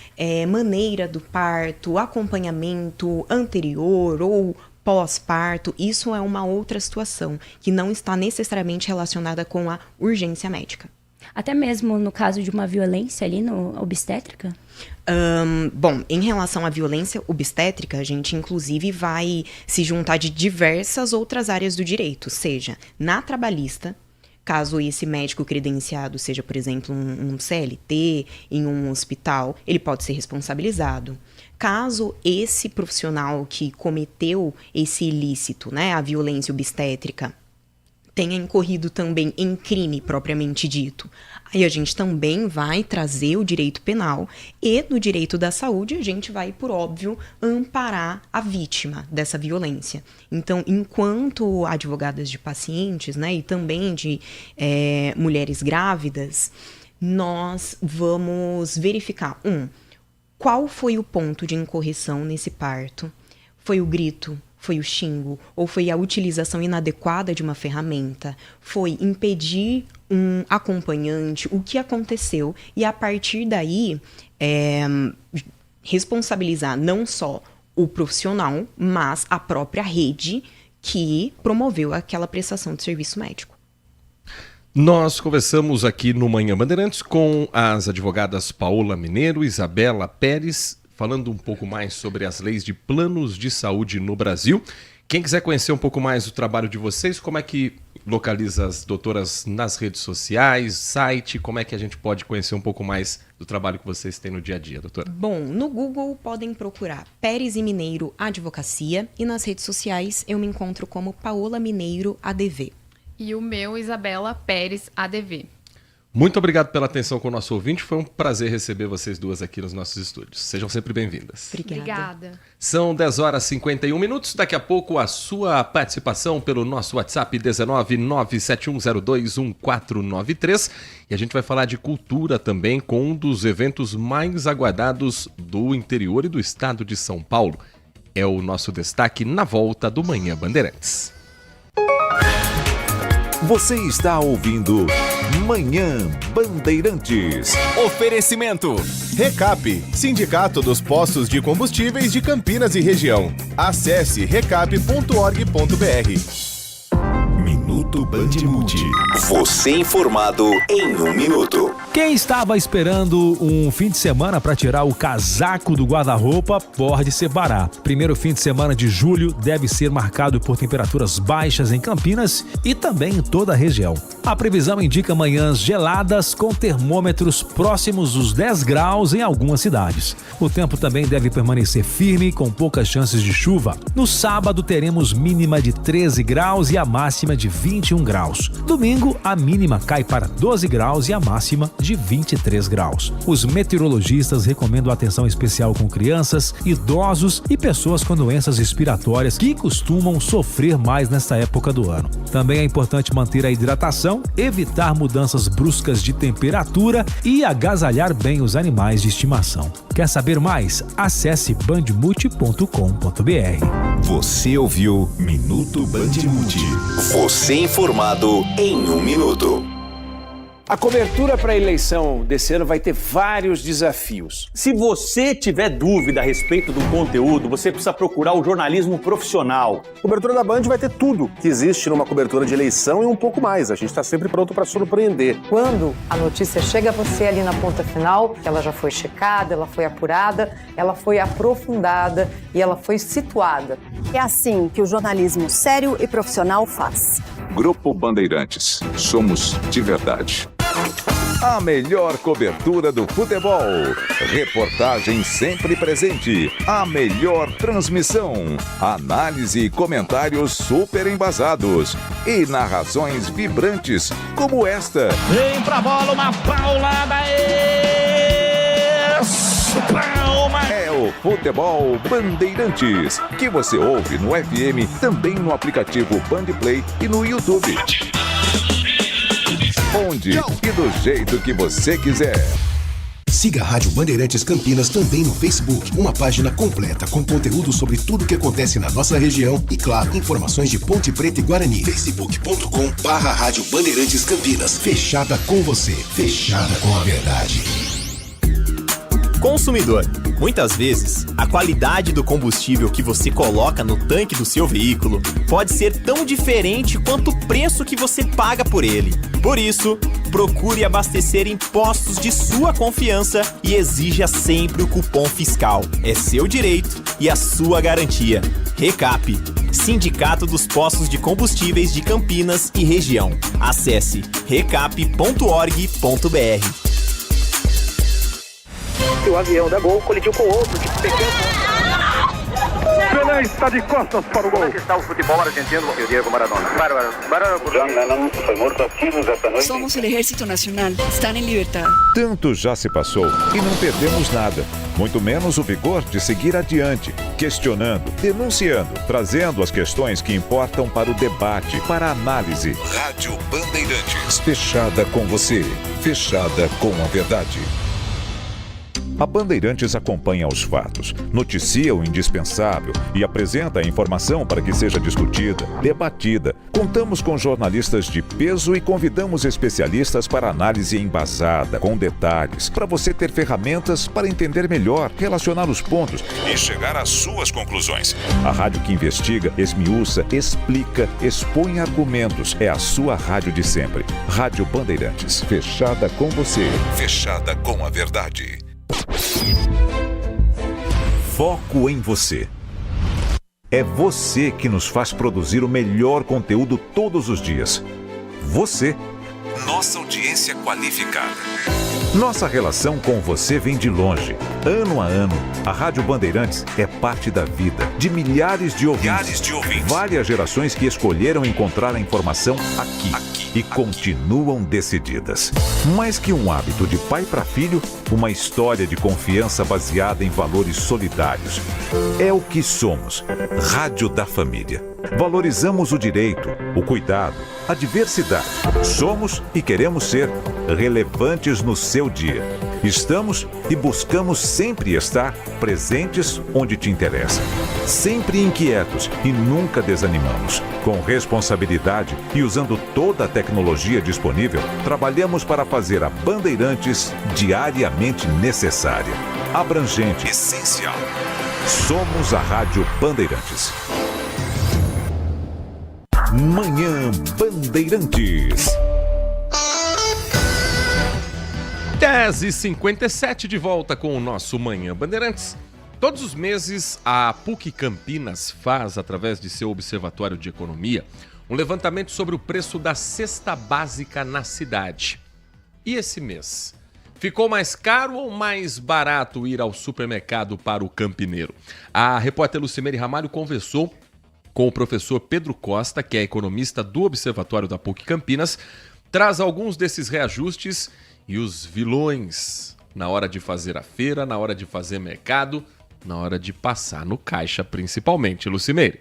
maneira do parto, acompanhamento anterior ou pós-parto, isso é uma outra situação que não está necessariamente relacionada com a urgência médica. Até mesmo no caso de uma violência ali no obstétrica? Bom, em relação à violência obstétrica, a gente inclusive vai se juntar de diversas outras áreas do direito, seja na trabalhista, caso esse médico credenciado seja, por exemplo, um CLT em um hospital, ele pode ser responsabilizado. Caso esse profissional que cometeu esse ilícito, né, a violência obstétrica, tenha incorrido também em crime propriamente dito, aí a gente também vai trazer o direito penal e no direito da saúde a gente vai, por óbvio, amparar a vítima dessa violência. Então, enquanto advogadas de pacientes, né, e também de mulheres grávidas, nós vamos verificar, qual foi o ponto de incorreção nesse parto? Foi o grito? Foi o xingo? Ou foi a utilização inadequada de uma ferramenta? Foi impedir um acompanhante? O que aconteceu? E a partir daí, responsabilizar não só o profissional, mas a própria rede que promoveu aquela prestação de serviço médico. Nós conversamos aqui no Manhã Bandeirantes com as advogadas Paola Mineiro e Isabela Pérez, falando um pouco mais sobre as leis de planos de saúde no Brasil. Quem quiser conhecer um pouco mais do trabalho de vocês, como é que localiza as doutoras nas redes sociais, site, como é que a gente pode conhecer um pouco mais do trabalho que vocês têm no dia a dia, doutora? Bom, no Google podem procurar Pérez e Mineiro Advocacia e nas redes sociais eu me encontro como Paola Mineiro ADV. E o meu, Isabela Pérez ADV. Muito obrigado pela atenção com o nosso ouvinte. Foi um prazer receber vocês duas aqui nos nossos estúdios. Sejam sempre bem-vindas. Obrigada. São 10 horas e 51 minutos. Daqui a pouco a sua participação pelo nosso WhatsApp 19971021493. E a gente vai falar de cultura também com um dos eventos mais aguardados do interior e do estado de São Paulo. É o nosso destaque na volta do Manhã Bandeirantes. Você está ouvindo Manhã Bandeirantes. Oferecimento. Recap, Sindicato dos Postos de Combustíveis de Campinas e Região. Acesse recap.org.br. Minuto Band Multi. Você informado em 1 minuto. Quem estava esperando um fim de semana para tirar o casaco do guarda-roupa pode se parar. Primeiro fim de semana de julho deve ser marcado por temperaturas baixas em Campinas e também em toda a região. A previsão indica manhãs geladas com termômetros próximos dos 10 graus em algumas cidades. O tempo também deve permanecer firme com poucas chances de chuva. No sábado teremos mínima de 13 graus e a máxima de 21 graus. Domingo, a mínima cai para 12 graus e a máxima de 23 graus. Os meteorologistas recomendam atenção especial com crianças, idosos e pessoas com doenças respiratórias que costumam sofrer mais nesta época do ano. Também é importante manter a hidratação, evitar mudanças bruscas de temperatura e agasalhar bem os animais de estimação. Quer saber mais? Acesse bandmulti.com.br. Você ouviu Minuto Band Multi. Você informado em 1 minuto. A cobertura para a eleição desse ano vai ter vários desafios. Se você tiver dúvida a respeito do conteúdo, você precisa procurar o jornalismo profissional. A cobertura da Band vai ter tudo que existe numa cobertura de eleição e um pouco mais. A gente está sempre pronto para surpreender. Quando a notícia chega a você ali na ponta final, ela já foi checada, ela foi apurada, ela foi aprofundada e ela foi situada. É assim que o jornalismo sério e profissional faz. Grupo Bandeirantes. Somos de verdade. A melhor cobertura do futebol. Reportagem sempre presente. A melhor transmissão. Análise e comentários super embasados. E narrações vibrantes como esta. Vem pra bola, uma paulada. Palma. É o Futebol Bandeirantes, que você ouve no FM, também no aplicativo Bandplay e no YouTube. Onde e do jeito que você quiser. Siga a Rádio Bandeirantes Campinas também no Facebook. Uma página completa com conteúdo sobre tudo o que acontece na nossa região e, claro, informações de Ponte Preta e Guarani. facebook.com/Rádio Bandeirantes Campinas. Fechada com você. Fechada com a verdade. Consumidor. Muitas vezes, a qualidade do combustível que você coloca no tanque do seu veículo pode ser tão diferente quanto o preço que você paga por ele. Por isso, procure abastecer em postos de sua confiança e exija sempre o cupom fiscal. É seu direito e a sua garantia. Recap, Sindicato dos Postos de Combustíveis de Campinas e Região. Acesse recap.org.br. O avião da Gol colidiu com outro de pequeno. Pelé está de costas para o gol. Como é que está o futebol argentino e o Diego Maradona? Bárbaro. John Lennon foi morto a tiros esta noite. Somos o Ejército Nacional. Estão em liberdade. Tanto já se passou e não perdemos nada. Muito menos o vigor de seguir adiante, questionando, denunciando, trazendo as questões que importam para o debate, para a análise. Rádio Bandeirantes. Fechada com você. Fechada com a verdade. A Bandeirantes acompanha os fatos, noticia o indispensável e apresenta a informação para que seja discutida, debatida. Contamos com jornalistas de peso e convidamos especialistas para análise embasada, com detalhes, para você ter ferramentas para entender melhor, relacionar os pontos e chegar às suas conclusões. A rádio que investiga, esmiuça, explica, expõe argumentos. É a sua rádio de sempre. Rádio Bandeirantes. Fechada com você. Fechada com a verdade. Foco em você. É você que nos faz produzir o melhor conteúdo todos os dias. Você. Nossa audiência qualificada. Nossa relação com você vem de longe. Ano a ano, a Rádio Bandeirantes é parte da vida de milhares de ouvintes. Várias gerações que escolheram encontrar a informação aqui e continuam decididas. Mais que um hábito de pai para filho, uma história de confiança baseada em valores solidários. É o que somos. Rádio da Família. Valorizamos o direito, o cuidado, a diversidade. Somos e queremos ser relevantes no seu dia. Estamos e buscamos sempre estar presentes onde te interessa. Sempre inquietos e nunca desanimamos. Com responsabilidade e usando toda a tecnologia disponível, trabalhamos para fazer a Bandeirantes diariamente necessária, abrangente, essencial. Somos a Rádio Bandeirantes. Manhã Bandeirantes. 10h57 de volta com o nosso Manhã Bandeirantes. Todos os meses, a PUC Campinas faz, através de seu Observatório de Economia, um levantamento sobre o preço da cesta básica na cidade. E esse mês? Ficou mais caro ou mais barato ir ao supermercado para o campineiro? A repórter Lucimere Ramalho conversou com o professor Pedro Costa, que é economista do Observatório da PUC Campinas, traz alguns desses reajustes e os vilões na hora de fazer a feira, na hora de fazer mercado, na hora de passar no caixa principalmente. Lucimere.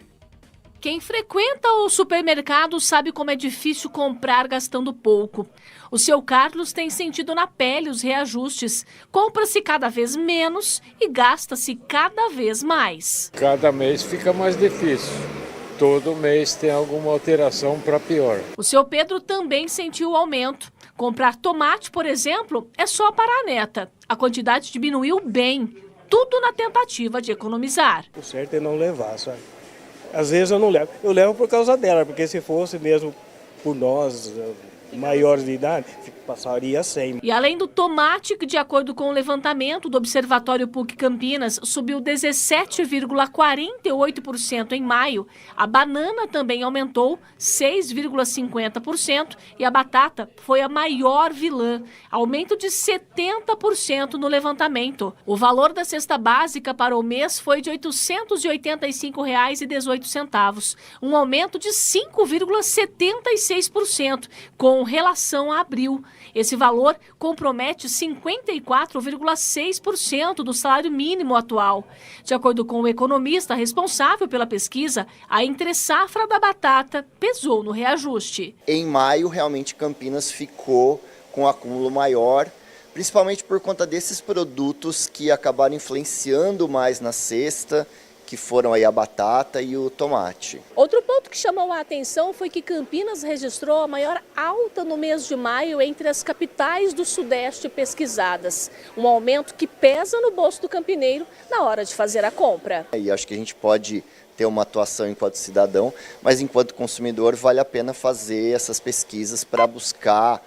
Quem frequenta o supermercado sabe como é difícil comprar gastando pouco. O seu Carlos tem sentido na pele os reajustes. Compra-se cada vez menos e gasta-se cada vez mais. Cada mês fica mais difícil. Todo mês tem alguma alteração para pior. O seu Pedro também sentiu o aumento. Comprar tomate, por exemplo, é só para a neta. A quantidade diminuiu bem. Tudo na tentativa de economizar. O certo é não levar, sabe? Às vezes eu não levo. Eu levo por causa dela, porque se fosse mesmo por nós, maiores de idade, passaria 100. E além do tomate, que de acordo com o levantamento do Observatório PUC Campinas, subiu 17,48% em maio, a banana também aumentou 6,50% e a batata foi a maior vilã, aumento de 70% no levantamento. O valor da cesta básica para o mês foi de R$ 885,18, um aumento de 5,76% com relação a abril. Esse valor compromete 54,6% do salário mínimo atual. De acordo com o economista responsável pela pesquisa, a entre-safra da batata pesou no reajuste. Em maio, realmente, Campinas ficou com um acúmulo maior principalmente por conta desses produtos que acabaram influenciando mais na cesta, que foram aí a batata e o tomate. Outro ponto que chamou a atenção foi que Campinas registrou a maior alta no mês de maio entre as capitais do Sudeste pesquisadas. Um aumento que pesa no bolso do campineiro na hora de fazer a compra. E acho que a gente pode ter uma atuação enquanto cidadão, mas enquanto consumidor vale a pena fazer essas pesquisas para buscar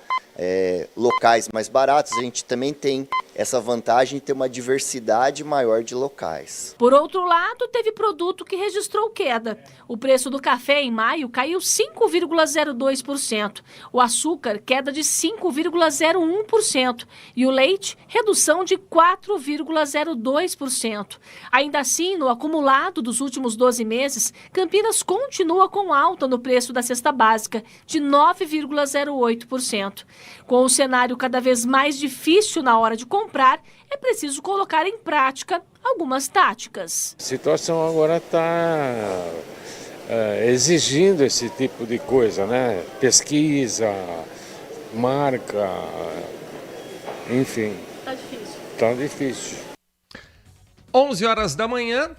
locais mais baratos. A gente também tem essa vantagem de ter uma diversidade maior de locais. Por outro lado, teve produto que registrou queda. O preço do café em maio caiu 5,02%. O açúcar, queda de 5,01%. E o leite, redução de 4,02%. Ainda assim, no acumulado dos últimos 12 meses, Campinas continua com alta no preço da cesta básica, de 9,08%. Com o cenário cada vez mais difícil na hora de comprar, é preciso colocar em prática algumas táticas. A situação agora está exigindo esse tipo de coisa, né? Pesquisa, marca, enfim. Tá difícil. Tá difícil. 11 horas da manhã.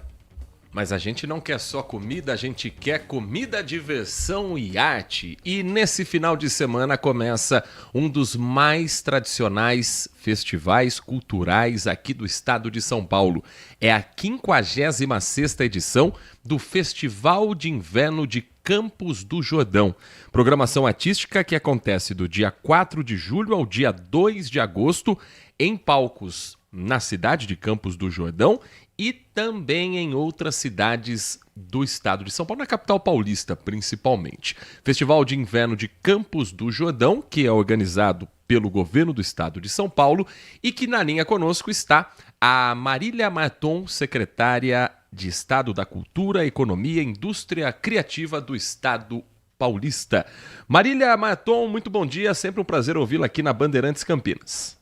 Mas a gente não quer só comida, a gente quer comida, diversão e arte. E nesse final de semana começa um dos mais tradicionais festivais culturais aqui do estado de São Paulo. É a 56ª edição do Festival de Inverno de Campos do Jordão. Programação artística que acontece do dia 4 de julho ao dia 2 de agosto em palcos na cidade de Campos do Jordão e também em outras cidades do estado de São Paulo, na capital paulista principalmente. Festival de Inverno de Campos do Jordão, que é organizado pelo governo do estado de São Paulo e que na linha conosco está a Marília Marton, secretária de Estado da Cultura, Economia e Indústria Criativa do estado paulista. Marília Marton, muito bom dia, sempre um prazer ouvi-la aqui na Bandeirantes Campinas.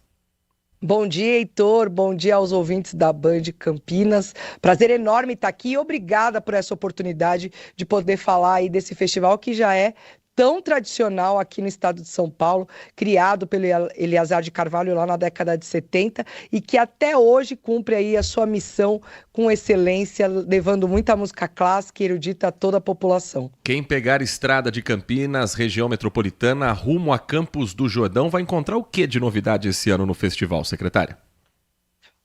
Bom dia, Heitor. Bom dia aos ouvintes da Band Campinas. Prazer enorme estar aqui e obrigada por essa oportunidade de poder falar aí desse festival que já é tão tradicional aqui no estado de São Paulo, criado pelo Eleazar de Carvalho lá na década de 70 e que até hoje cumpre aí a sua missão com excelência, levando muita música clássica e erudita a toda a população. Quem pegar estrada de Campinas, região metropolitana, rumo a Campos do Jordão, vai encontrar o que de novidade esse ano no festival, secretária?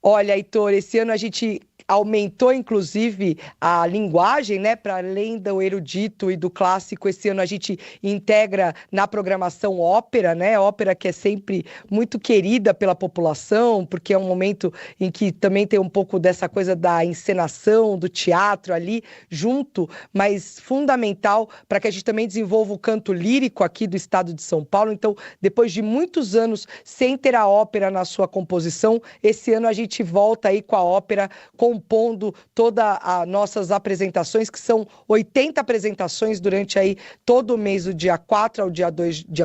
Olha, Heitor, esse ano a gente aumentou, inclusive, a linguagem, né, para além do erudito e do clássico. Esse ano a gente integra na programação ópera, né, ópera que é sempre muito querida pela população, porque é um momento em que também tem um pouco dessa coisa da encenação, do teatro ali junto, mas fundamental para que a gente também desenvolva o canto lírico aqui do estado de São Paulo. Então, depois de muitos anos sem ter a ópera na sua composição, esse ano a gente volta aí com a ópera compondo todas as nossas apresentações, que são 80 apresentações durante aí todo o mês, do dia 4 ao dia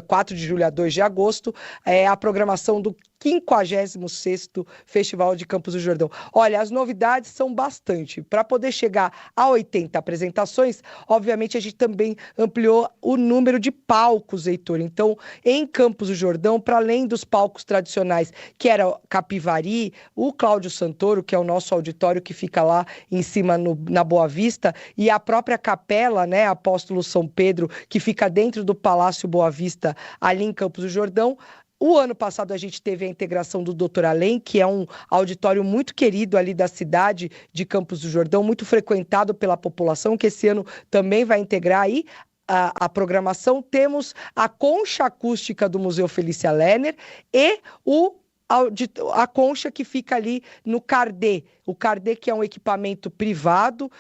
4 de julho a 2 de agosto, é a programação do 56º Festival de Campos do Jordão. Olha, as novidades são bastante. Para poder chegar a 80 apresentações, obviamente a gente também ampliou o número de palcos, Heitor. Então, em Campos do Jordão, para além dos palcos tradicionais, que era Capivari, o Cláudio Santoro, que é o nosso auditório que fica lá em cima na Boa Vista, e a própria capela, né, Apóstolo São Pedro, que fica dentro do Palácio Boa Vista, ali em Campos do Jordão. O ano passado a gente teve a integração do Dr. Além, que é um auditório muito querido ali da cidade de Campos do Jordão, muito frequentado pela população, que esse ano também vai integrar aí a programação. Temos a concha acústica do Museu Felícia Lerner e a concha que fica ali no Cardê. O Cardê, que é um equipamento privado,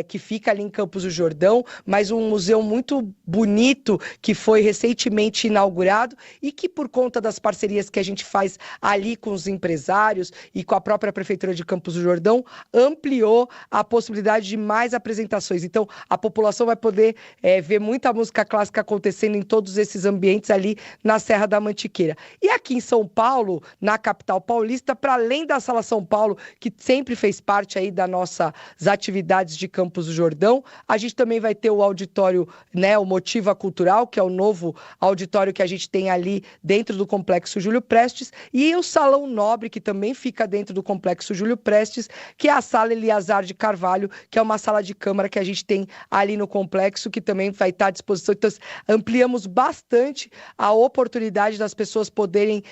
que fica ali em Campos do Jordão, mas um museu muito bonito, que foi recentemente inaugurado e que, por conta das parcerias que a gente faz ali com os empresários e com a própria Prefeitura de Campos do Jordão, ampliou a possibilidade de mais apresentações. Então, a população vai poder ver muita música clássica acontecendo em todos esses ambientes ali na Serra da Mantiqueira. E aqui em São Paulo, na na capital paulista, para além da Sala São Paulo, que sempre fez parte aí das nossas atividades de Campos do Jordão. A gente também vai ter o auditório, né, o Motiva Cultural, que é o novo auditório que a gente tem ali dentro do Complexo Júlio Prestes, e o Salão Nobre, que também fica dentro do Complexo Júlio Prestes, que é a Sala Eliazar de Carvalho, que é uma sala de câmara que a gente tem ali no complexo, que também vai estar à disposição. Então, ampliamos bastante a oportunidade das pessoas poderem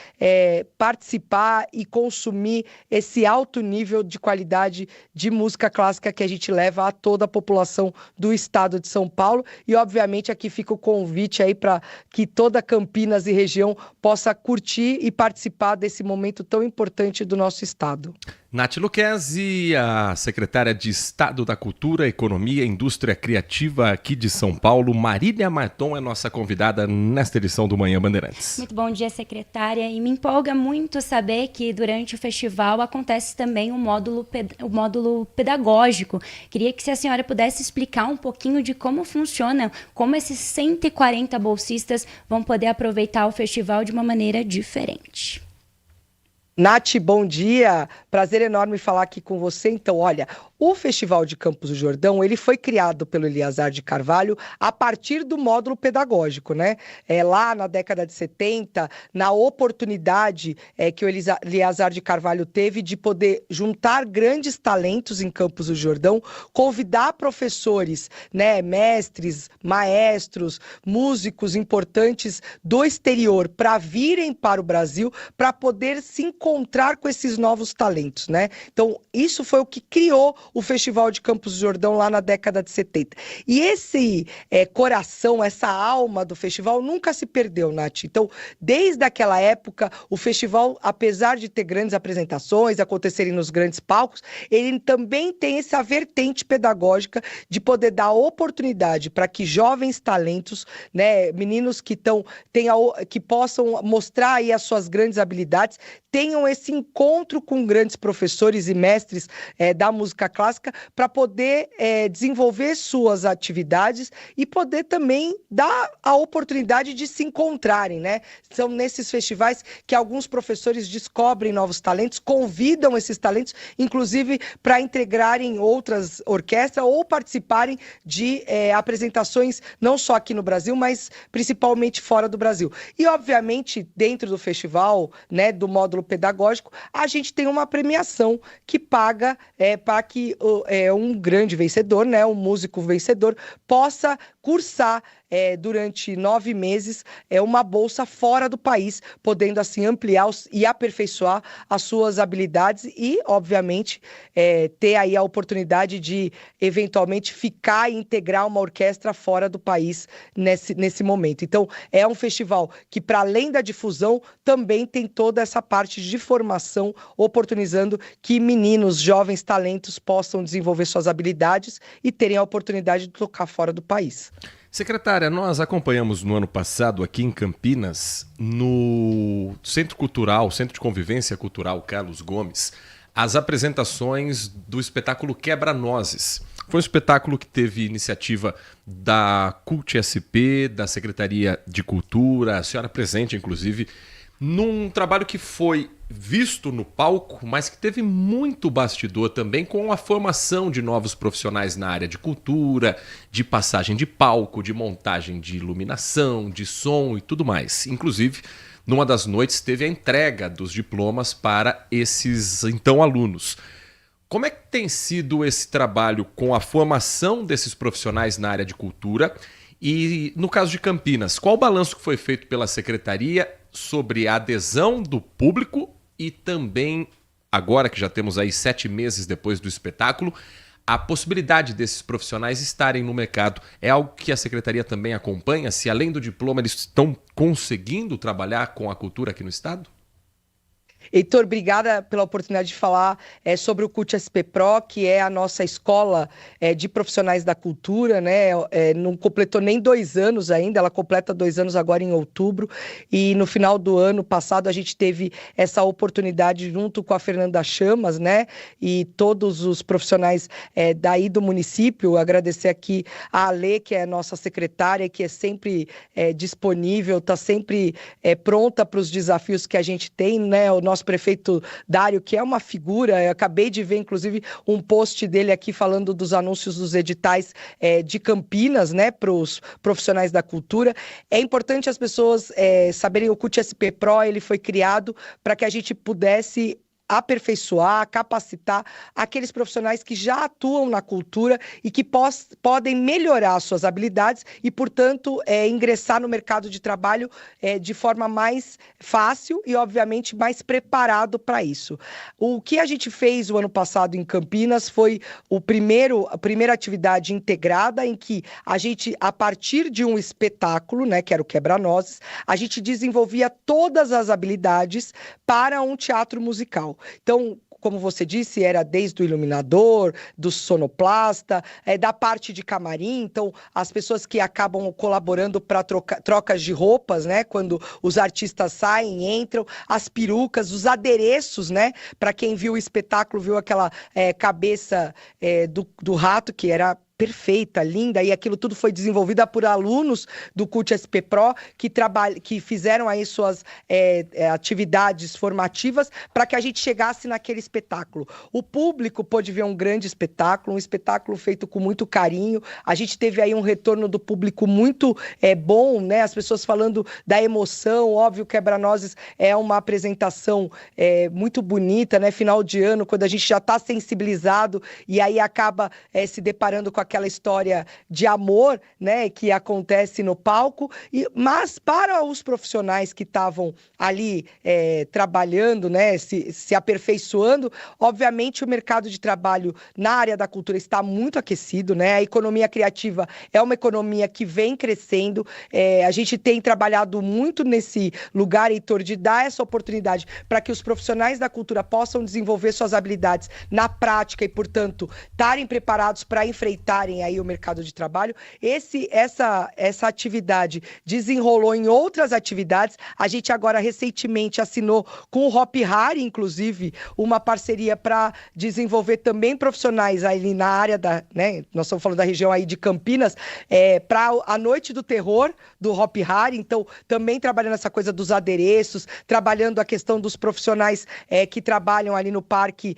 participar e consumir esse alto nível de qualidade de música clássica que a gente leva a toda a população do estado de São Paulo. E, obviamente, aqui fica o convite aí para que toda Campinas e região possa curtir e participar desse momento tão importante do nosso estado. Nath Lucchesi, a secretária de Estado da Cultura, Economia e Indústria Criativa aqui de São Paulo. Marília Marton é nossa convidada nesta edição do Manhã Bandeirantes. Muito bom dia, secretária. E me empolga muito saber que durante o festival acontece também o módulo pedagógico. Queria que a senhora pudesse explicar um pouquinho de como funciona, como esses 140 bolsistas vão poder aproveitar o festival de uma maneira diferente. Nath, bom dia. Prazer enorme falar aqui com você. Então, olha, o Festival de Campos do Jordão, ele foi criado pelo Eliazar de Carvalho a partir do módulo pedagógico, né? Lá na década de 70, na oportunidade que o Eliazar de Carvalho teve de poder juntar grandes talentos em Campos do Jordão, convidar professores, né, mestres, maestros, músicos importantes do exterior para virem para o Brasil, para poder se encontrar com esses novos talentos, né? Então, isso foi o que criou o Festival de Campos do Jordão lá na década de 70. E esse coração, essa alma do festival nunca se perdeu, Nath. Então, desde aquela época, o festival, apesar de ter grandes apresentações, acontecerem nos grandes palcos, ele também tem essa vertente pedagógica de poder dar oportunidade para que jovens talentos, né, meninos que possam mostrar aí as suas grandes habilidades, tenham esse encontro com grandes professores e mestres da música clássica para poder desenvolver suas atividades e poder também dar a oportunidade de se encontrarem, né? São nesses festivais que alguns professores descobrem novos talentos, convidam esses talentos, inclusive para integrarem outras orquestras ou participarem de apresentações não só aqui no Brasil, mas principalmente fora do Brasil. E, obviamente, dentro do festival, né, do módulo pedagógico, a gente tem uma premiação que paga para que um grande vencedor, né, um músico vencedor, possa cursar durante 9 meses uma bolsa fora do país, podendo assim ampliar e aperfeiçoar as suas habilidades e, obviamente, ter aí a oportunidade de eventualmente ficar e integrar uma orquestra fora do país nesse momento. Então, é um festival que, para além da difusão, também tem toda essa parte de formação, oportunizando que meninos, jovens talentos possam desenvolver suas habilidades e terem a oportunidade de tocar fora do país. Secretária, nós acompanhamos no ano passado aqui em Campinas, no Centro de Convivência Cultural Carlos Gomes, as apresentações do espetáculo Quebra-Nozes. Foi um espetáculo que teve iniciativa da Cult SP, da Secretaria de Cultura, a senhora presente, inclusive, num trabalho que foi visto no palco, mas que teve muito bastidor também, com a formação de novos profissionais na área de cultura, de passagem de palco, de montagem de iluminação, de som e tudo mais. Inclusive, numa das noites teve a entrega dos diplomas para esses então alunos. Como é que tem sido esse trabalho com a formação desses profissionais na área de cultura? E no caso de Campinas, qual o balanço que foi feito pela Secretaria sobre a adesão do público e também, agora que já temos aí 7 meses depois do espetáculo, a possibilidade desses profissionais estarem no mercado? É algo que a Secretaria também acompanha? Se além do diploma eles estão conseguindo trabalhar com a cultura aqui no estado? Heitor, obrigada pela oportunidade de falar sobre o Cult SP Pro, que é a nossa escola de profissionais da cultura, né? Não completou nem 2 anos ainda, ela completa 2 anos agora em outubro, e no final do ano passado a gente teve essa oportunidade junto com a Fernanda Chamas, né? E todos os profissionais daí do município. Agradecer aqui a Ale, que é a nossa secretária, que é sempre disponível, está sempre pronta para os desafios que a gente tem, né? O nosso nosso prefeito Dário, que é uma figura. Eu acabei de ver, inclusive, um post dele aqui falando dos anúncios dos editais de Campinas, né, para os profissionais da cultura. É importante as pessoas saberem, o CUT SP Pro, ele foi criado para que a gente pudesse aperfeiçoar, capacitar aqueles profissionais que já atuam na cultura e que podem melhorar suas habilidades e, portanto, ingressar no mercado de trabalho de forma mais fácil e, obviamente, mais preparado para isso. O que a gente fez o ano passado em Campinas foi a primeira atividade integrada em que a gente, a partir de um espetáculo, né, que era o Quebra-Nozes, a gente desenvolvia todas as habilidades para um teatro musical. Então, como você disse, era desde o iluminador, do sonoplasta, da parte de camarim. Então, as pessoas que acabam colaborando para trocas de roupas, né? Quando os artistas saem, entram, as perucas, os adereços, né? Para quem viu o espetáculo, viu aquela cabeça do rato, que era perfeita, linda, e aquilo tudo foi desenvolvido por alunos do CUT SP Pro que fizeram aí suas atividades formativas para que a gente chegasse naquele espetáculo. O público pôde ver um grande espetáculo, um espetáculo feito com muito carinho. A gente teve aí um retorno do público muito bom, né? As pessoas falando da emoção. Óbvio, Quebra-Nozes é uma apresentação muito bonita, né? Final de ano, quando a gente já está sensibilizado e aí acaba se deparando com aquela história de amor, né, que acontece no palco, mas para os profissionais que estavam ali trabalhando, né, se aperfeiçoando, obviamente o mercado de trabalho na área da cultura está muito aquecido, né, a economia criativa é uma economia que vem crescendo, a gente tem trabalhado muito nesse lugar, Heitor, de dar essa oportunidade para que os profissionais da cultura possam desenvolver suas habilidades na prática e, portanto, estarem preparados para enfrentarem aí o mercado de trabalho. Essa atividade desenrolou em outras atividades. A gente agora recentemente assinou com o Hop Hari, inclusive, uma parceria para desenvolver também profissionais aí na área né, nós estamos falando da região aí de Campinas, para a Noite do Terror do Hop Hari. Então, também trabalhando essa coisa dos adereços, trabalhando a questão dos profissionais que trabalham ali no parque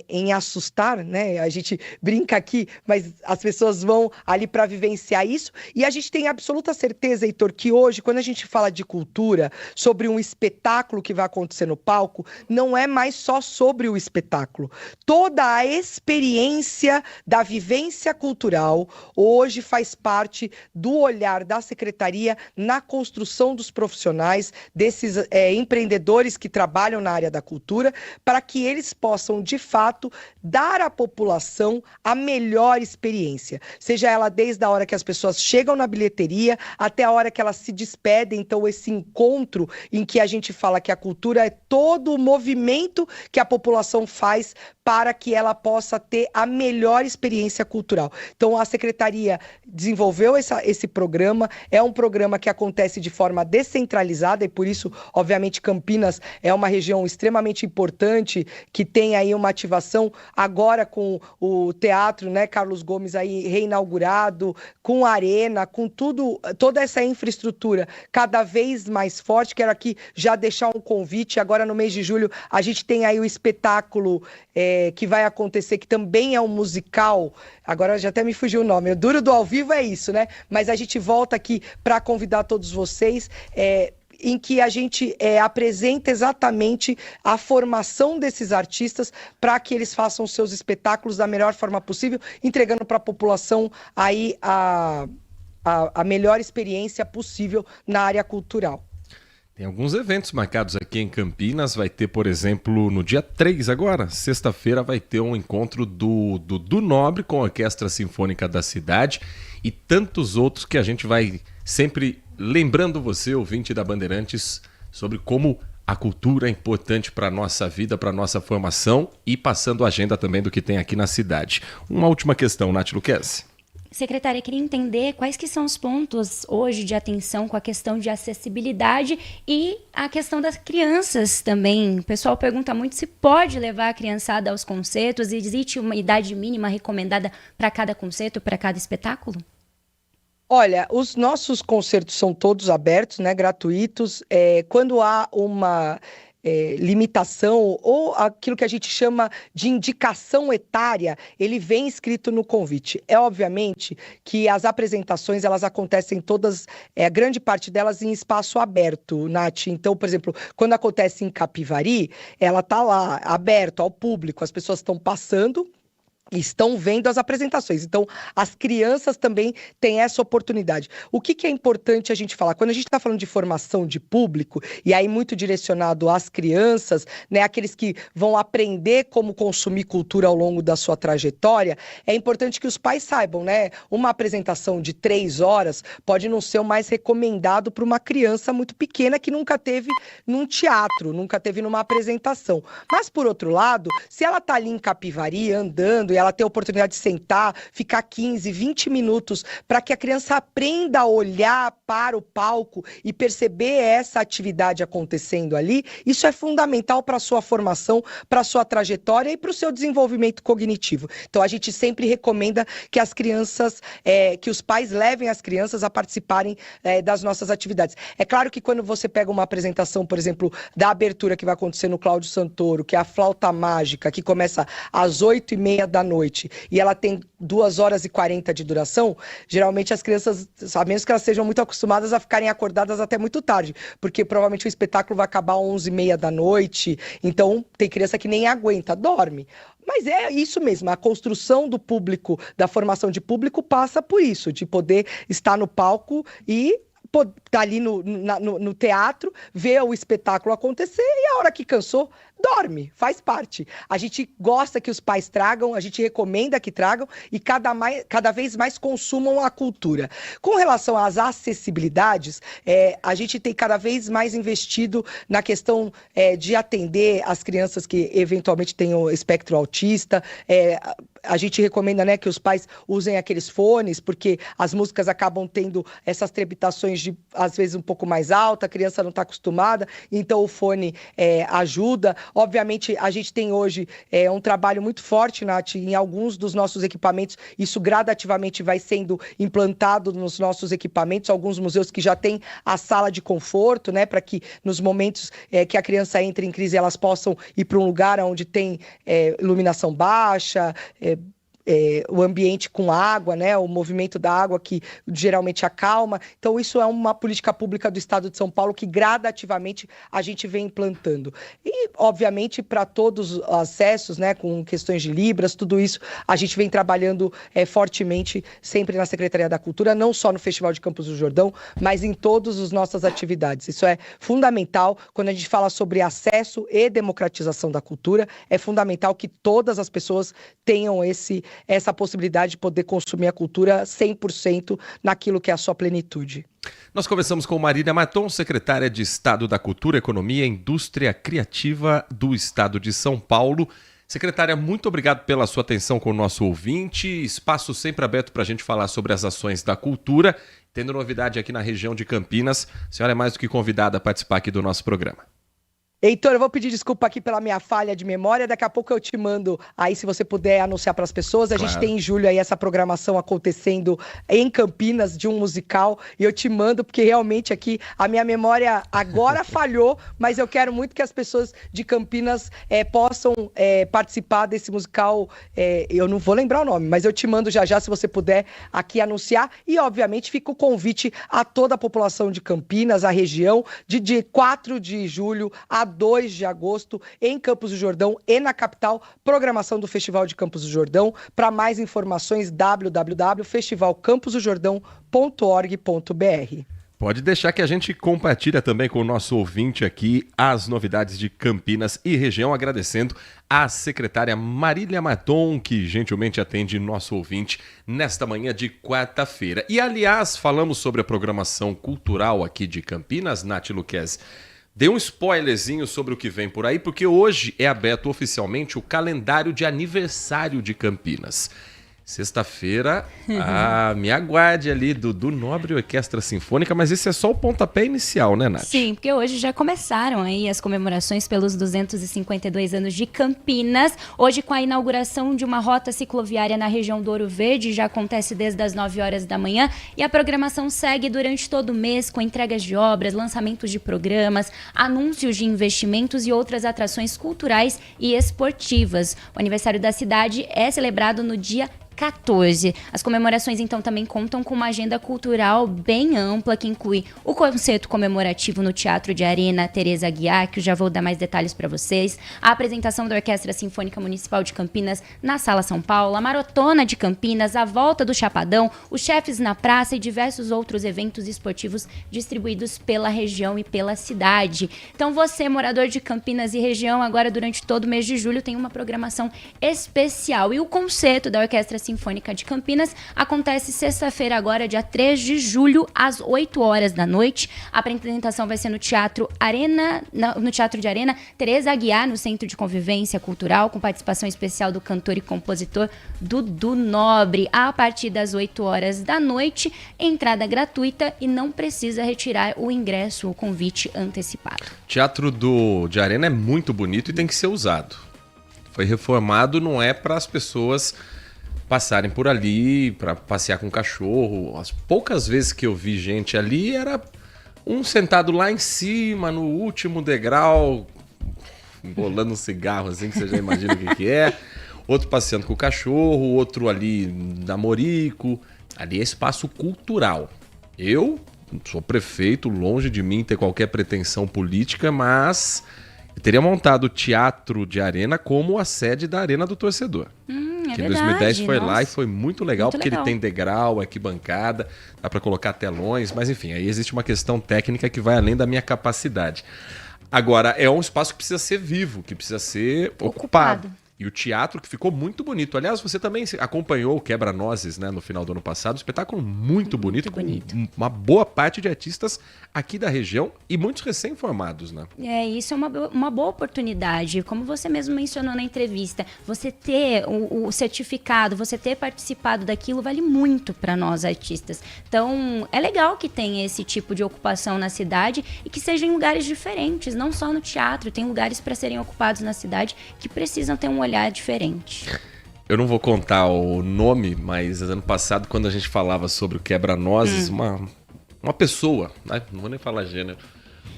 em assustar, né? A gente brinca aqui, mas as pessoas vão ali para vivenciar isso, e a gente tem absoluta certeza, Heitor, que hoje, quando a gente fala de cultura, sobre um espetáculo que vai acontecer no palco, não é mais só sobre o espetáculo. Toda a experiência da vivência cultural hoje faz parte do olhar da Secretaria na construção dos profissionais, desses empreendedores que trabalham na área da cultura, para que eles possam, de fato, dar à população a melhor experiência. Seja ela desde a hora que as pessoas chegam na bilheteria até a hora que elas se despedem. Então, esse encontro em que a gente fala que a cultura é todo o movimento que a população faz para que ela possa ter a melhor experiência cultural. Então, a Secretaria desenvolveu esse programa, é um programa que acontece de forma descentralizada e, por isso, obviamente, Campinas é uma região extremamente importante, que tem aí uma ativação agora com o teatro, né, Carlos Gomes aí reinaugurado, com a arena, com toda essa infraestrutura cada vez mais forte. Quero aqui já deixar um convite. Agora, no mês de julho, a gente tem aí o espetáculo que vai acontecer, que também é um musical. Agora já até me fugiu o nome. O duro do ao vivo é isso, né? Mas a gente volta aqui para convidar todos vocês, em que a gente apresenta exatamente a formação desses artistas para que eles façam seus espetáculos da melhor forma possível, entregando para a população aí a melhor experiência possível na área cultural. Tem alguns eventos marcados aqui em Campinas. Vai ter, por exemplo, no dia 3 agora, sexta-feira, vai ter um encontro do Nobre com a Orquestra Sinfônica da cidade e tantos outros que a gente vai sempre lembrando você, ouvinte da Bandeirantes, sobre como a cultura é importante para a nossa vida, para a nossa formação e passando a agenda também do que tem aqui na cidade. Uma última questão, Nath Luquezzi. Secretária, queria entender quais que são os pontos hoje de atenção com a questão de acessibilidade e a questão das crianças também. O pessoal pergunta muito se pode levar a criançada aos concertos e existe uma idade mínima recomendada para cada concerto, para cada espetáculo? Olha, os nossos concertos são todos abertos, né, gratuitos. Quando há uma limitação ou aquilo que a gente chama de indicação etária, ele vem escrito no convite. É obviamente que as apresentações, elas acontecem todas, a grande parte delas em espaço aberto, Nath. Então, por exemplo, quando acontece em Capivari, ela está lá, aberto ao público, as pessoas estão passando, estão vendo as apresentações. Então, as crianças também têm essa oportunidade. O que é importante a gente falar? Quando a gente está falando de formação de público, e aí muito direcionado às crianças, né, aqueles que vão aprender como consumir cultura ao longo da sua trajetória, é importante que os pais saibam, né? Uma apresentação de 3 horas pode não ser o mais recomendado para uma criança muito pequena que nunca teve num teatro, nunca teve numa apresentação. Mas, por outro lado, se ela está ali em Capivari, andando, e ela ter a oportunidade de sentar, ficar 15, 20 minutos, para que a criança aprenda a olhar para o palco e perceber essa atividade acontecendo ali, isso é fundamental para a sua formação, para a sua trajetória e para o seu desenvolvimento cognitivo. Então, a gente sempre recomenda que as crianças, que os pais levem as crianças a participarem das nossas atividades. É claro que quando você pega uma apresentação, por exemplo, da abertura que vai acontecer no Cláudio Santoro, que é a flauta mágica, que começa às 8h30 da noite, e ela tem 2 horas e 40 de duração, geralmente as crianças, a menos que elas sejam muito acostumadas a ficarem acordadas até muito tarde, porque provavelmente o espetáculo vai acabar às 11h30 da noite, então tem criança que nem aguenta, dorme. Mas é isso mesmo, a construção do público, da formação de público passa por isso, de poder estar no palco e tá ali no teatro, ver o espetáculo acontecer e a hora que cansou, dorme, faz parte. A gente gosta que os pais tragam, a gente recomenda que tragam e cada vez mais consumam a cultura. Com relação às acessibilidades, a gente tem cada vez mais investido na questão de atender as crianças que eventualmente têm o espectro autista. A gente recomenda, né, que os pais usem aqueles fones, porque as músicas acabam tendo essas trepitações às vezes um pouco mais alta, a criança não está acostumada, então o fone ajuda. Obviamente, a gente tem hoje um trabalho muito forte, Nath, em alguns dos nossos equipamentos, isso gradativamente vai sendo implantado nos nossos equipamentos, alguns museus que já têm a sala de conforto, né, para que nos momentos que a criança entre em crise, elas possam ir para um lugar onde tem iluminação baixa, o ambiente com água, né, o movimento da água que geralmente acalma. Então, isso é uma política pública do Estado de São Paulo que gradativamente a gente vem implantando. E, obviamente, para todos os acessos, né, com questões de Libras, tudo isso, a gente vem trabalhando fortemente sempre na Secretaria da Cultura, não só no Festival de Campos do Jordão, mas em todas as nossas atividades. Isso é fundamental. Quando a gente fala sobre acesso e democratização da cultura, é fundamental que todas as pessoas tenham essa possibilidade de poder consumir a cultura 100% naquilo que é a sua plenitude. Nós conversamos com Marília Maton, secretária de Estado da Cultura, Economia e Indústria Criativa do Estado de São Paulo. Secretária, muito obrigado pela sua atenção com o nosso ouvinte. Espaço sempre aberto para a gente falar sobre as ações da cultura. Tendo novidade aqui na região de Campinas, a senhora é mais do que convidada a participar aqui do nosso programa. Heitor, eu vou pedir desculpa aqui pela minha falha de memória, daqui a pouco eu te mando aí, se você puder anunciar para as pessoas. A gente tem em julho aí essa programação acontecendo em Campinas de um musical e eu te mando, porque realmente aqui a minha memória agora falhou, mas eu quero muito que as pessoas de Campinas possam participar desse musical. Eu não vou lembrar o nome, mas eu te mando já se você puder aqui anunciar. E obviamente fica o convite a toda a população de Campinas, a região, de 4 de julho a 2 de agosto em Campos do Jordão e na capital, programação do Festival de Campos do Jordão. Para mais informações, www.festivalcamposdojordão.org.br. Pode deixar que a gente compartilha também com o nosso ouvinte aqui as novidades de Campinas e região, agradecendo a secretária Marília Maton, que gentilmente atende nosso ouvinte nesta manhã de quarta-feira. E, aliás, falamos sobre a programação cultural aqui de Campinas, Nath Luquezzi. Dê um spoilerzinho sobre o que vem por aí, porque hoje é aberto oficialmente o calendário de aniversário de Campinas. Sexta-feira, me aguarde ali do Nobre Orquestra Sinfônica, mas esse é só o pontapé inicial, né, Nath? Sim, porque hoje já começaram aí as comemorações pelos 252 anos de Campinas. Hoje, com a inauguração de uma rota cicloviária na região do Ouro Verde, já acontece desde as 9 horas da manhã, e a programação segue durante todo o mês com entregas de obras, lançamentos de programas, anúncios de investimentos e outras atrações culturais e esportivas. O aniversário da cidade é celebrado no dia 14. As comemorações, então, também contam com uma agenda cultural bem ampla, que inclui o concerto comemorativo no Teatro de Arena Teresa Aguiar, que eu já vou dar mais detalhes para vocês, a apresentação da Orquestra Sinfônica Municipal de Campinas na Sala São Paulo, a Maratona de Campinas, a Volta do Chapadão, os Chefes na Praça e diversos outros eventos esportivos distribuídos pela região e pela cidade. Então, você, morador de Campinas e região, agora durante todo o mês de julho tem uma programação especial. E o concerto da Orquestra Sinfônica de Campinas acontece sexta-feira agora, dia 3 de julho, às 8 horas da noite. A apresentação vai ser no Teatro de Arena Teresa Aguiar, no Centro de Convivência Cultural, com participação especial do cantor e compositor Dudu Nobre. A partir das 8 horas da noite, entrada gratuita e não precisa retirar o ingresso, o convite antecipado. Teatro de Arena é muito bonito e tem que ser usado. Foi reformado, não é para as pessoas passarem por ali, para passear com o cachorro. As poucas vezes que eu vi gente ali, era um sentado lá em cima, no último degrau, embolando um cigarro, assim, que você já imagina o que é. Outro passeando com o cachorro, outro ali namorico. Ali é espaço cultural. Eu sou prefeito, longe de mim ter qualquer pretensão política, mas eu teria montado o Teatro de Arena como a sede da Arena do Torcedor. É que em verdade, 2010 foi nossa. lá e foi muito legal, Muito porque legal. ele tem degrau, arquibancada, dá para colocar telões, mas enfim, aí existe uma questão técnica que vai além da minha capacidade. Agora, é um espaço que precisa ser vivo, que precisa ser ocupado. E o teatro que ficou muito bonito. Aliás, você também acompanhou o Quebra-Nozes, né, no final do ano passado. Um espetáculo muito bonito, com uma boa parte de artistas aqui da região e muitos recém-formados, né? Isso é uma boa oportunidade. Como você mesmo mencionou na entrevista, você ter o certificado, você ter participado daquilo vale muito para nós artistas. Então, é legal que tenha esse tipo de ocupação na cidade e que seja em lugares diferentes, não só no teatro. Tem lugares para serem ocupados na cidade que precisam ter um olhar diferente. Eu não vou contar o nome, mas ano passado, quando a gente falava sobre o Quebra-Nozes, uma pessoa, né? Não vou nem falar gênero,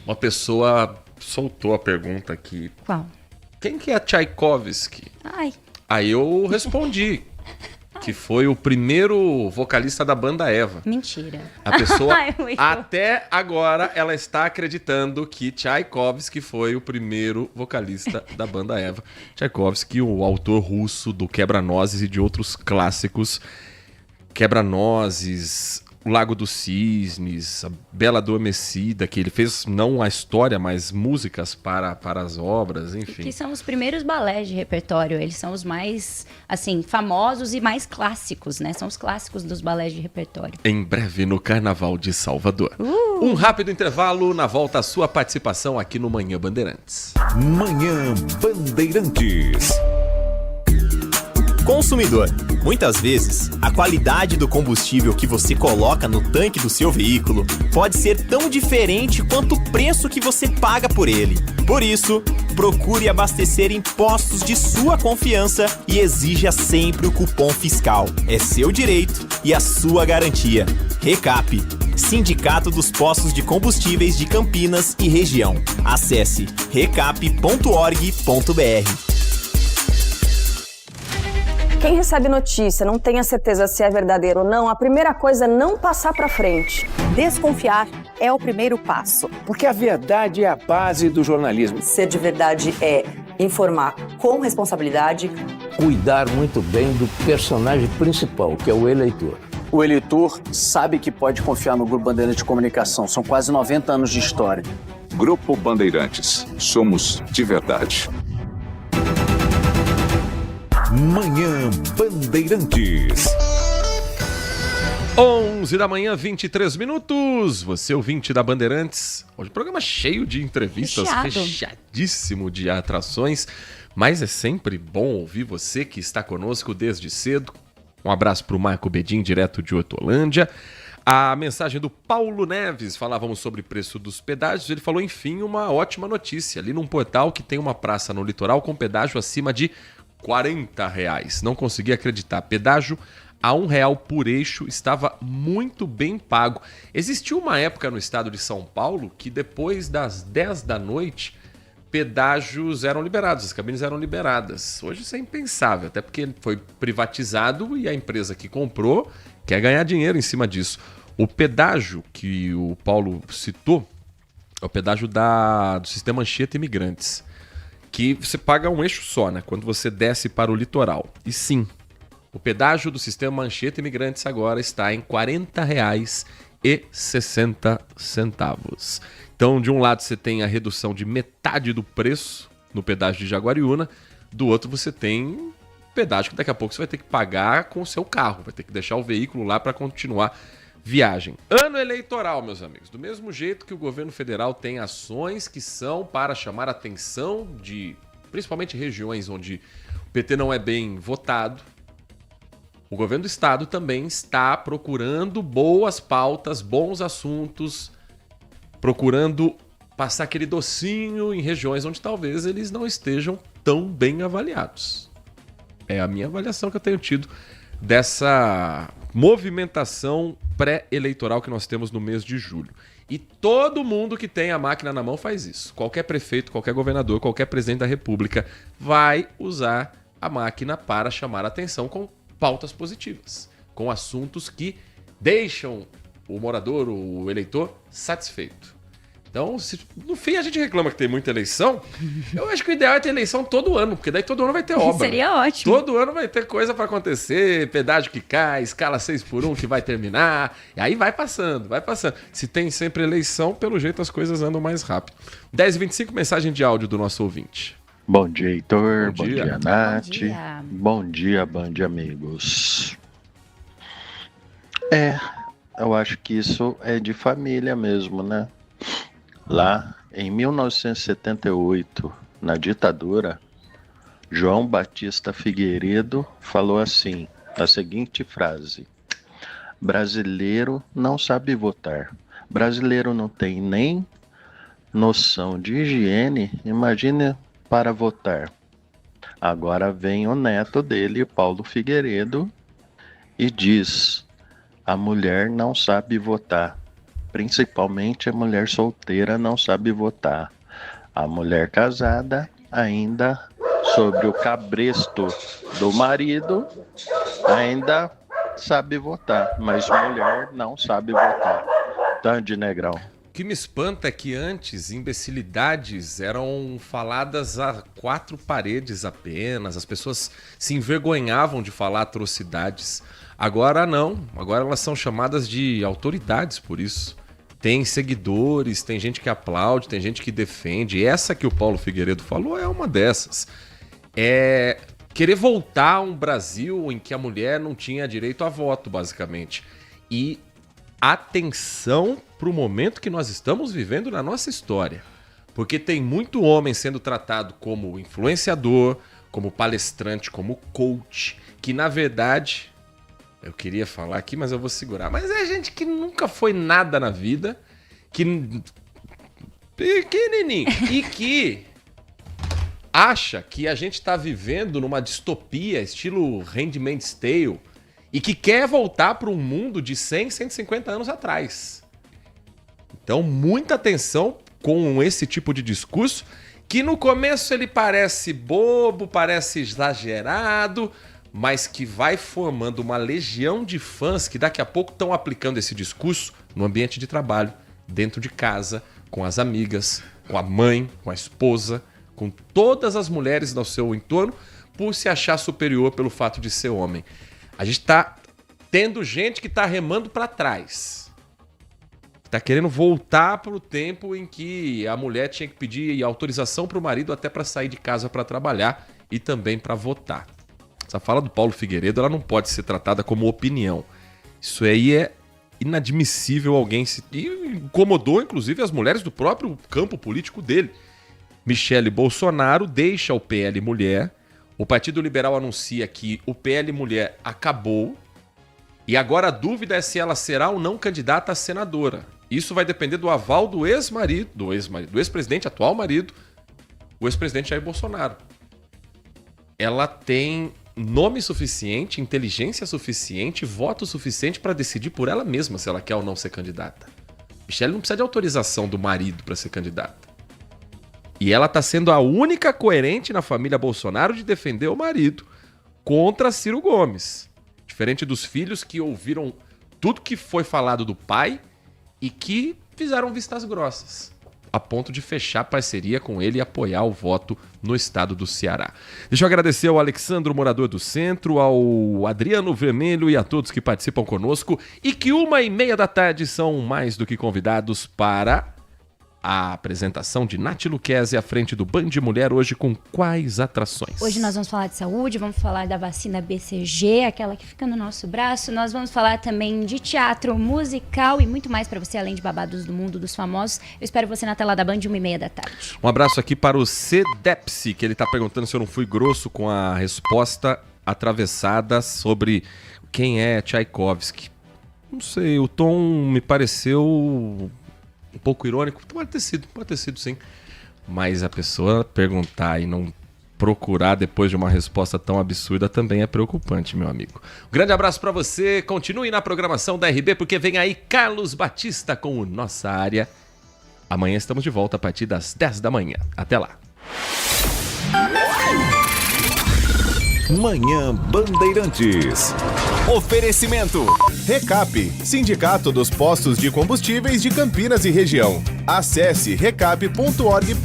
uma pessoa soltou a pergunta aqui. Qual? Quem que é Tchaikovsky? Aí eu respondi que foi o primeiro vocalista da banda Eva. Mentira. A pessoa, até agora, ela está acreditando que Tchaikovsky foi o primeiro vocalista da banda Eva. Tchaikovsky, o autor russo do Quebra-Nozes e de outros clássicos. Quebra-Nozes, O Lago dos Cisnes, A Bela Adormecida, que ele fez não a história, mas músicas para as obras, enfim. Que são os primeiros balés de repertório. Eles são os mais, assim, famosos e mais clássicos, né? São os clássicos dos balés de repertório. Em breve no Carnaval de Salvador. Um rápido intervalo, na volta a sua participação aqui no Manhã Bandeirantes. Manhã Bandeirantes. Consumidor, muitas vezes, a qualidade do combustível que você coloca no tanque do seu veículo pode ser tão diferente quanto o preço que você paga por ele. Por isso, procure abastecer em postos de sua confiança e exija sempre o cupom fiscal. É seu direito e a sua garantia. Recap, Sindicato dos Postos de Combustíveis de Campinas e Região. Acesse recap.org.br. Quem recebe notícia, não tem a certeza se é verdadeiro ou não, a primeira coisa é não passar para frente. Desconfiar é o primeiro passo. Porque a verdade é a base do jornalismo. Ser de verdade é informar com responsabilidade. Cuidar muito bem do personagem principal, que é o eleitor. O eleitor sabe que pode confiar no Grupo Bandeirantes de Comunicação. São quase 90 anos de história. Grupo Bandeirantes. Somos de verdade. Manhã Bandeirantes. 11 da manhã, 23 minutos. Você ouvinte da Bandeirantes. Hoje programa cheio de entrevistas, fechadíssimo de atrações. Mas é sempre bom ouvir você que está conosco desde cedo. Um abraço para o Marco Bedin, direto de Hortolândia. A mensagem do Paulo Neves, falávamos sobre o preço dos pedágios, ele falou, enfim, uma ótima notícia. Ali num portal que tem uma praça no litoral com pedágio acima de R$40. Não consegui acreditar. Pedágio a R$1 por eixo estava muito bem pago. Existiu uma época no estado de São Paulo que depois das 10 da noite, pedágios eram liberados, as cabines eram liberadas. Hoje isso é impensável, até porque ele foi privatizado e a empresa que comprou quer ganhar dinheiro em cima disso. O pedágio que o Paulo citou é o pedágio do sistema Anchieta Imigrantes, que você paga um eixo só, né? Quando você desce para o litoral. E sim, o pedágio do sistema Anchieta Imigrantes agora está em R$40,60. Então, de um lado você tem a redução de metade do preço no pedágio de Jaguariúna, do outro você tem pedágio que daqui a pouco você vai ter que pagar com o seu carro, vai ter que deixar o veículo lá para continuar viagem. Ano eleitoral, meus amigos. Do mesmo jeito que o governo federal tem ações que são para chamar a atenção de, principalmente regiões onde o PT não é bem votado, o governo do estado também está procurando boas pautas, bons assuntos, procurando passar aquele docinho em regiões onde talvez eles não estejam tão bem avaliados. É a minha avaliação que eu tenho tido dessa movimentação pré-eleitoral que nós temos no mês de julho. E todo mundo que tem a máquina na mão faz isso. Qualquer prefeito, qualquer governador, qualquer presidente da república vai usar a máquina para chamar a atenção com pautas positivas, com assuntos que deixam o morador, o eleitor, satisfeito. Então, no fim a gente reclama que tem muita eleição, eu acho que o ideal é ter eleição todo ano, porque daí todo ano vai ter obra. Seria ótimo. Todo ano vai ter coisa para acontecer, pedágio que cai, escala 6x1 que vai terminar, e aí vai passando, vai passando. Se tem sempre eleição, pelo jeito as coisas andam mais rápido. 10h25, mensagem de áudio do nosso ouvinte. Bom dia, Heitor. Bom dia, Nath. Bom dia. Bom dia, Band amigos. Eu acho que isso é de família mesmo, né? Lá em 1978, na ditadura, João Batista Figueiredo falou assim, a seguinte frase: brasileiro não sabe votar. Brasileiro não tem nem noção de higiene, imagine para votar. Agora vem o neto dele, Paulo Figueiredo, e diz: a mulher não sabe votar. Principalmente a mulher solteira não sabe votar. A mulher casada ainda, sobre o cabresto do marido, ainda sabe votar. Mas mulher não sabe votar. Tandy Negrão. O que me espanta é que antes imbecilidades eram faladas a 4 paredes apenas, as pessoas se envergonhavam de falar atrocidades. Agora não, agora elas são chamadas de autoridades por isso. Tem seguidores, tem gente que aplaude, tem gente que defende. Essa que o Paulo Figueiredo falou é uma dessas. É querer voltar a um Brasil em que a mulher não tinha direito a voto, basicamente. E atenção para o momento que nós estamos vivendo na nossa história. Porque tem muito homem sendo tratado como influenciador, como palestrante, como coach, que na verdade... Eu queria falar aqui, mas eu vou segurar. Mas é gente que nunca foi nada na vida, que... pequenininho, e que acha que a gente está vivendo numa distopia, estilo Handmaid's Tale, e que quer voltar para um mundo de 100, 150 anos atrás. Então, muita atenção com esse tipo de discurso, que no começo ele parece bobo, parece exagerado, mas que vai formando uma legião de fãs que daqui a pouco estão aplicando esse discurso no ambiente de trabalho, dentro de casa, com as amigas, com a mãe, com a esposa, com todas as mulheres no seu entorno, por se achar superior pelo fato de ser homem. A gente está tendo gente que está remando para trás. Está querendo voltar para o tempo em que a mulher tinha que pedir autorização para o marido até para sair de casa para trabalhar e também para votar. Essa fala do Paulo Figueiredo, ela não pode ser tratada como opinião. Isso aí é inadmissível alguém se... E incomodou, inclusive, as mulheres do próprio campo político dele. Michele Bolsonaro deixa o PL Mulher. O Partido Liberal anuncia que o PL Mulher acabou. E agora a dúvida é se ela será ou não candidata a senadora. Isso vai depender do aval do ex-marido, do ex-presidente, atual marido, o ex-presidente Jair Bolsonaro. Ela tem nome suficiente, inteligência suficiente, voto suficiente para decidir por ela mesma se ela quer ou não ser candidata. Michele não precisa de autorização do marido para ser candidata. E ela está sendo a única coerente na família Bolsonaro de defender o marido contra Ciro Gomes. Diferente dos filhos que ouviram tudo que foi falado do pai e que fizeram vistas grossas, a ponto de fechar parceria com ele e apoiar o voto no estado do Ceará. Deixa eu agradecer ao Alexandro, morador do centro, ao Adriano Vermelho e a todos que participam conosco e que 1h30 da tarde são mais do que convidados para a apresentação de Nath Luquezzi à frente do Band Mulher, hoje com quais atrações? Hoje nós vamos falar de saúde, vamos falar da vacina BCG, aquela que fica no nosso braço. Nós vamos falar também de teatro, musical e muito mais para você, além de babados do mundo dos famosos. Eu espero você na tela da Band, 1h30 da tarde. Um abraço aqui para o Cedepsi, que ele está perguntando se eu não fui grosso com a resposta atravessada sobre quem é Tchaikovsky. Não sei, o tom me pareceu um pouco irônico, pode ter sido sim. Mas a pessoa perguntar e não procurar depois de uma resposta tão absurda também é preocupante, meu amigo. Um grande abraço para você, continue na programação da RB, porque vem aí Carlos Batista com o Nossa Área. Amanhã estamos de volta a partir das 10 da manhã. Até lá. Manhã Bandeirantes. Oferecimento. Recap, Sindicato dos Postos de Combustíveis de Campinas e Região. Acesse recap.org.